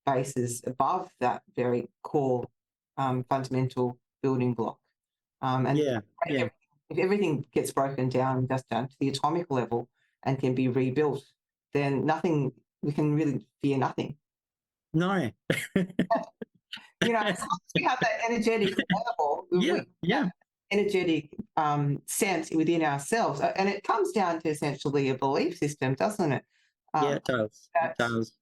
bases above that very core fundamental building block. If everything gets broken down just down to the atomic level and can be rebuilt, then we can really fear nothing. No. As long as we have that energetic level, energetic sense within ourselves. And it comes down to essentially a belief system, doesn't it? It does. It does.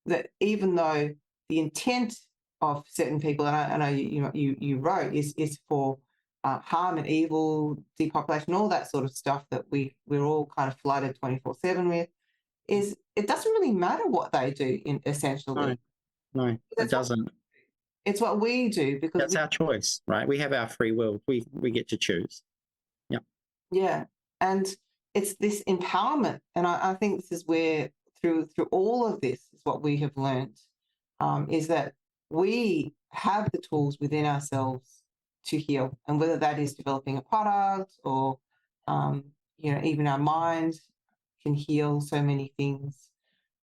That even though the intent of certain people, and I know you wrote, is for harm and evil, depopulation, all that sort of stuff that we're all kind of flooded 24/7 with, is it doesn't really matter what they do, essentially. No, it doesn't. It's what we do, because that's our choice, right? We have our free will. We get to choose. Yeah, and it's this empowerment, and I think this is where through all of this is what we have learned, is that we have the tools within ourselves to heal, and whether that is developing a product or even our mind can heal so many things.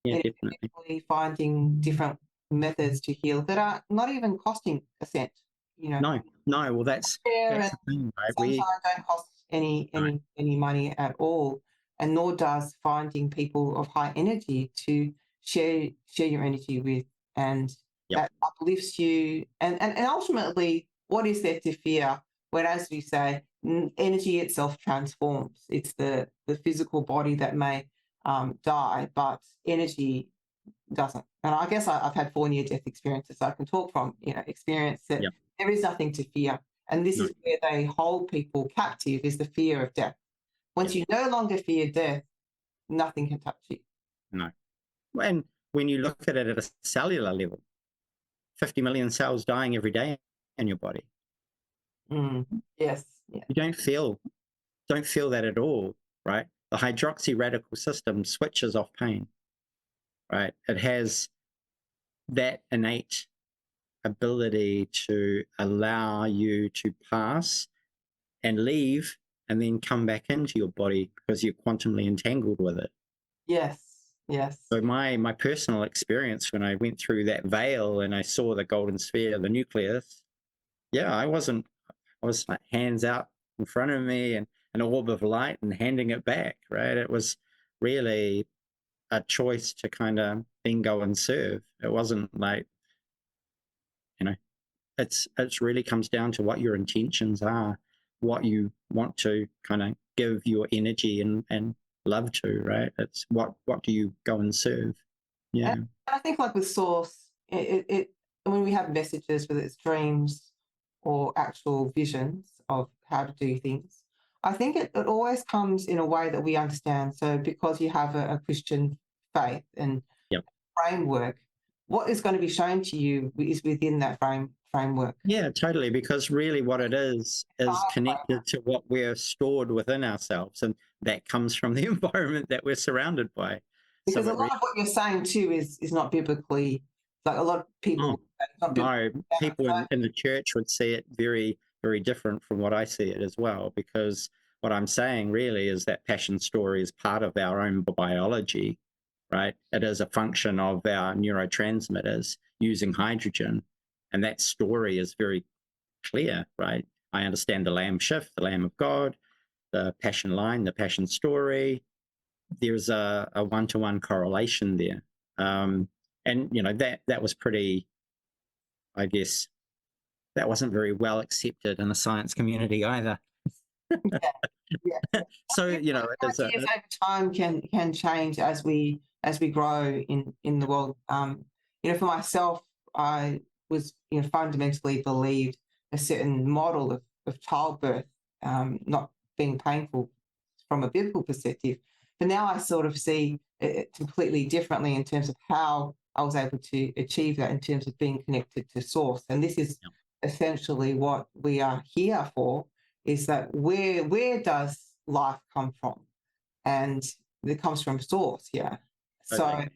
Definitely. Finding different methods to heal that are not even costing a cent. No. Well, that's the thing, right? Sunshine don't cost any money at all, and nor does finding people of high energy to share your energy with, and that uplifts you. And ultimately, what is there to fear when, as you say, energy itself transforms? It's the physical body that may die, but energy doesn't. And I guess I've had 4 near-death experiences, so I can talk from experience that there is nothing to fear. And this is where they hold people captive, is the fear of death. Once you no longer fear death, nothing can touch you. No. And when you look at it at a cellular level, 50 million cells dying every day in your body. Yes. Yeah. You don't feel that at all, right? The hydroxy radical system switches off pain, right? It has that innate ability to allow you to pass and leave and then come back into your body because you're quantumly entangled with it. Yes, yes. So my personal experience when I went through that veil and I saw the golden sphere, the nucleus, yeah, I was like hands out in front of me and an orb of light and handing it back, right? It was really a choice to kind of then go and serve. It wasn't like, you know, it's really comes down to what your intentions are, what you want to kind of give your energy and love to, right? It's what do you go and serve? Yeah. And I think like with Source, when we have messages, whether it's dreams or actual visions of how to do things, I think it always comes in a way that we understand. So because you have a Christian faith and Yep. framework, what is going to be shown to you is within that framework. Yeah, totally. Because really what it is connected to what we're stored within ourselves. And that comes from the environment that we're surrounded by. Because So a lot of what you're saying too is not biblically, like a lot of people. no, people in the church would see it very, very different from what I see it as well. Because what I'm saying really is that passion story is part of our own biology, right? It is a function of our neurotransmitters using hydrogen. And that story is very clear, right? I understand the Lamb shift, the Lamb of God, the passion line, the passion story. There's a one-to-one correlation there. And, you know, that was pretty, I guess, that wasn't very well accepted in the science community either. Yeah. So, you know, ideas over time can change as we grow in the world. You know, for myself, I was, you know, fundamentally believed a certain model of childbirth not being painful from a biblical perspective, but now I sort of see it completely differently in terms of how I was able to achieve that in terms of being connected to source. And this is essentially what we are here for, is that where does life come from? And it comes from source, yeah. Okay.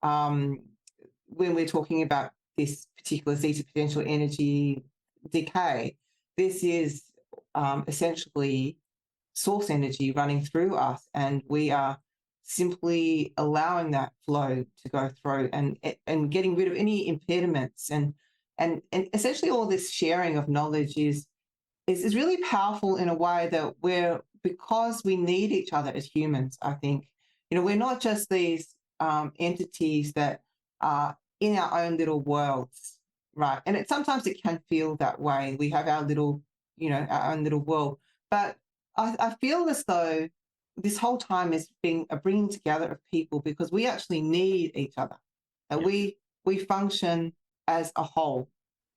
So when we're talking about this particular zeta potential energy decay, this is essentially source energy running through us, and we are simply allowing that flow to go through and getting rid of any impediments, and essentially all this sharing of knowledge is really powerful in a way that because we need each other as humans. I think, you know, we're not just these entities that are in our own little worlds, right? And sometimes it can feel that way. We have our little, you know, our own little world, but I feel as though this whole time is being a bringing together of people, because we actually need each other, and we function as a whole.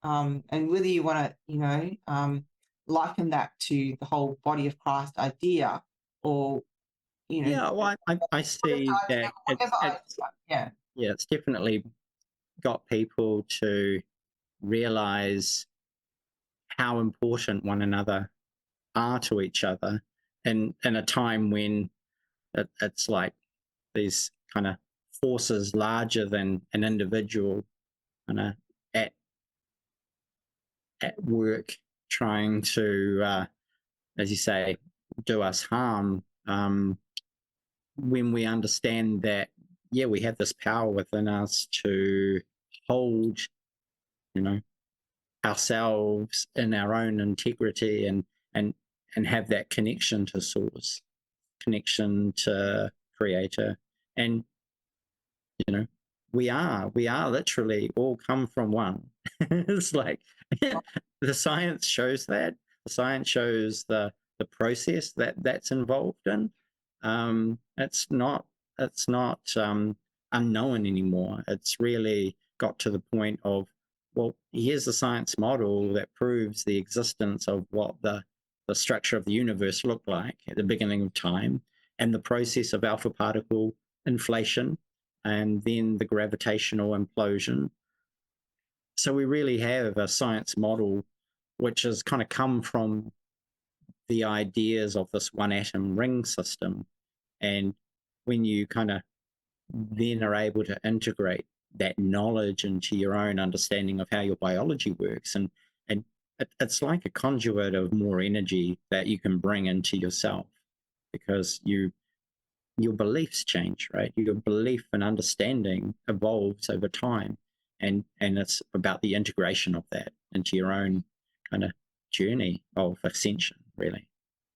And whether you want to, you know, liken that to the whole body of Christ idea, or, you know, Yeah, well, I see that it's definitely got people to realize how important one another are to each other, and in a time when it's like these kind of forces larger than an individual kind of at work trying to, as you say, do us harm. When we understand that, yeah, we have this power within us to hold, you know, ourselves in our own integrity and have that connection to source, connection to creator. And, you know, we are literally all come from one. It's like the science shows that. The science shows the process that's involved in. It's not unknown anymore. It's really got to the point of, well, here's a science model that proves the existence of what the structure of the universe looked like at the beginning of time, and the process of alpha particle inflation, and then the gravitational implosion. So we really have a science model which has kind of come from the ideas of this one atom ring system. And when you kind of then are able to integrate that knowledge into your own understanding of how your biology works, and it's like a conduit of more energy that you can bring into yourself, because your beliefs change, right? Your belief and understanding evolves over time, and it's about the integration of that into your own kind of journey of ascension, really.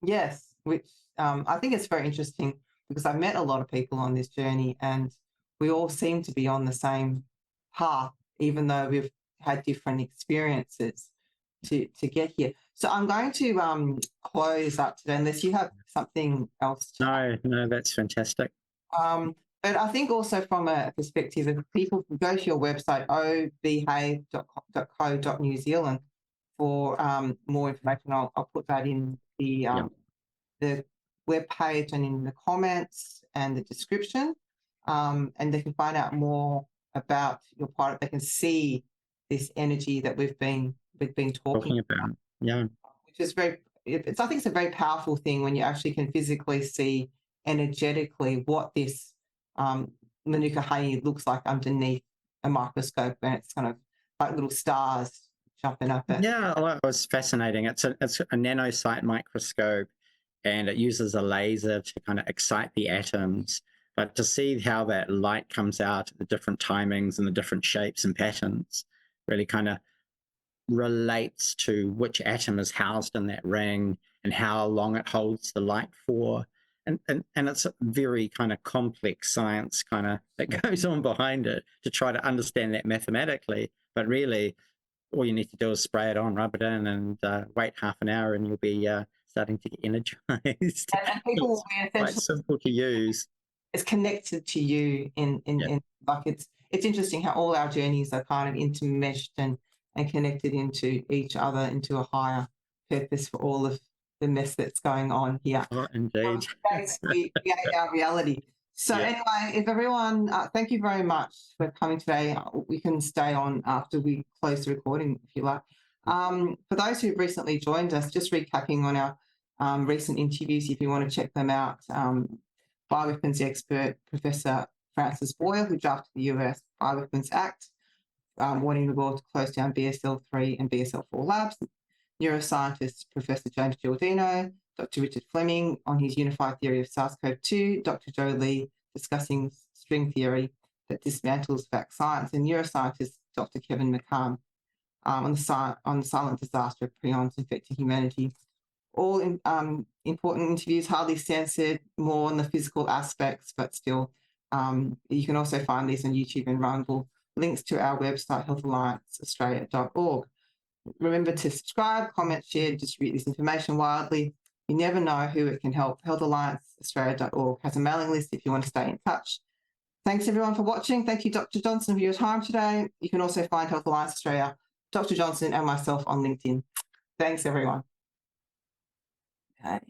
Yes, which I think it's very interesting, because I've met a lot of people on this journey, and we all seem to be on the same path, even though we've had different experiences to get here. So I'm going to close up today, unless you have something else to No, that's fantastic. but I think also from a perspective of people can go to your website, obehave.co.new Zealand, for more information. I'll put that in the web page and in the comments and the description, and they can find out more about your product. They can see this energy that we've been talking about. Yeah, which is I think it's a very powerful thing when you actually can physically see energetically what this manuka honey looks like underneath a microscope, and it's kind of like little stars jumping up at. Yeah, well, it was fascinating. It's a nanosite microscope, and it uses a laser to kind of excite the atoms. But to see how that light comes out at the different timings and the different shapes and patterns really kind of relates to which atom is housed in that ring and how long it holds the light for. And it's a very kind of complex science kind of that goes on behind it to try to understand that mathematically. But really, all you need to do is spray it on, rub it in, and wait half an hour, and you'll be starting to get energized. And people will be essentially quite simple to use. It's connected to you in like it's interesting how all our journeys are kind of intermeshed and connected into each other, into a higher purpose for all of the mess that's going on here. Oh, indeed. We create our reality. So anyway, if everyone, thank you very much for coming today. We can stay on after we close the recording, if you like. For those who've recently joined us, just recapping on our recent interviews, if you want to check them out, bioweapons expert Professor Francis Boyle, who drafted the US Bioweapons Act, warning the world to close down BSL-3 and BSL-4 labs. Neuroscientist Professor James Giordino, Dr. Richard Fleming on his unified theory of SARS-CoV-2, Dr. Joe Lee discussing string theory that dismantles fact science, and neuroscientist Dr. Kevin McCann on the silent disaster of prions infecting humanity. All important interviews, hardly censored, more on the physical aspects, but still, you can also find these on YouTube and Rumble. Links to our website, healthallianceaustralia.org. Remember to subscribe, comment, share, distribute this information widely. You never know who it can help. Healthallianceaustralia.org has a mailing list if you want to stay in touch. Thanks, everyone, for watching. Thank you, Dr. Johnson, for your time today. You can also find Health Alliance Australia, Dr. Johnson, and myself on LinkedIn. Thanks, everyone. Okay.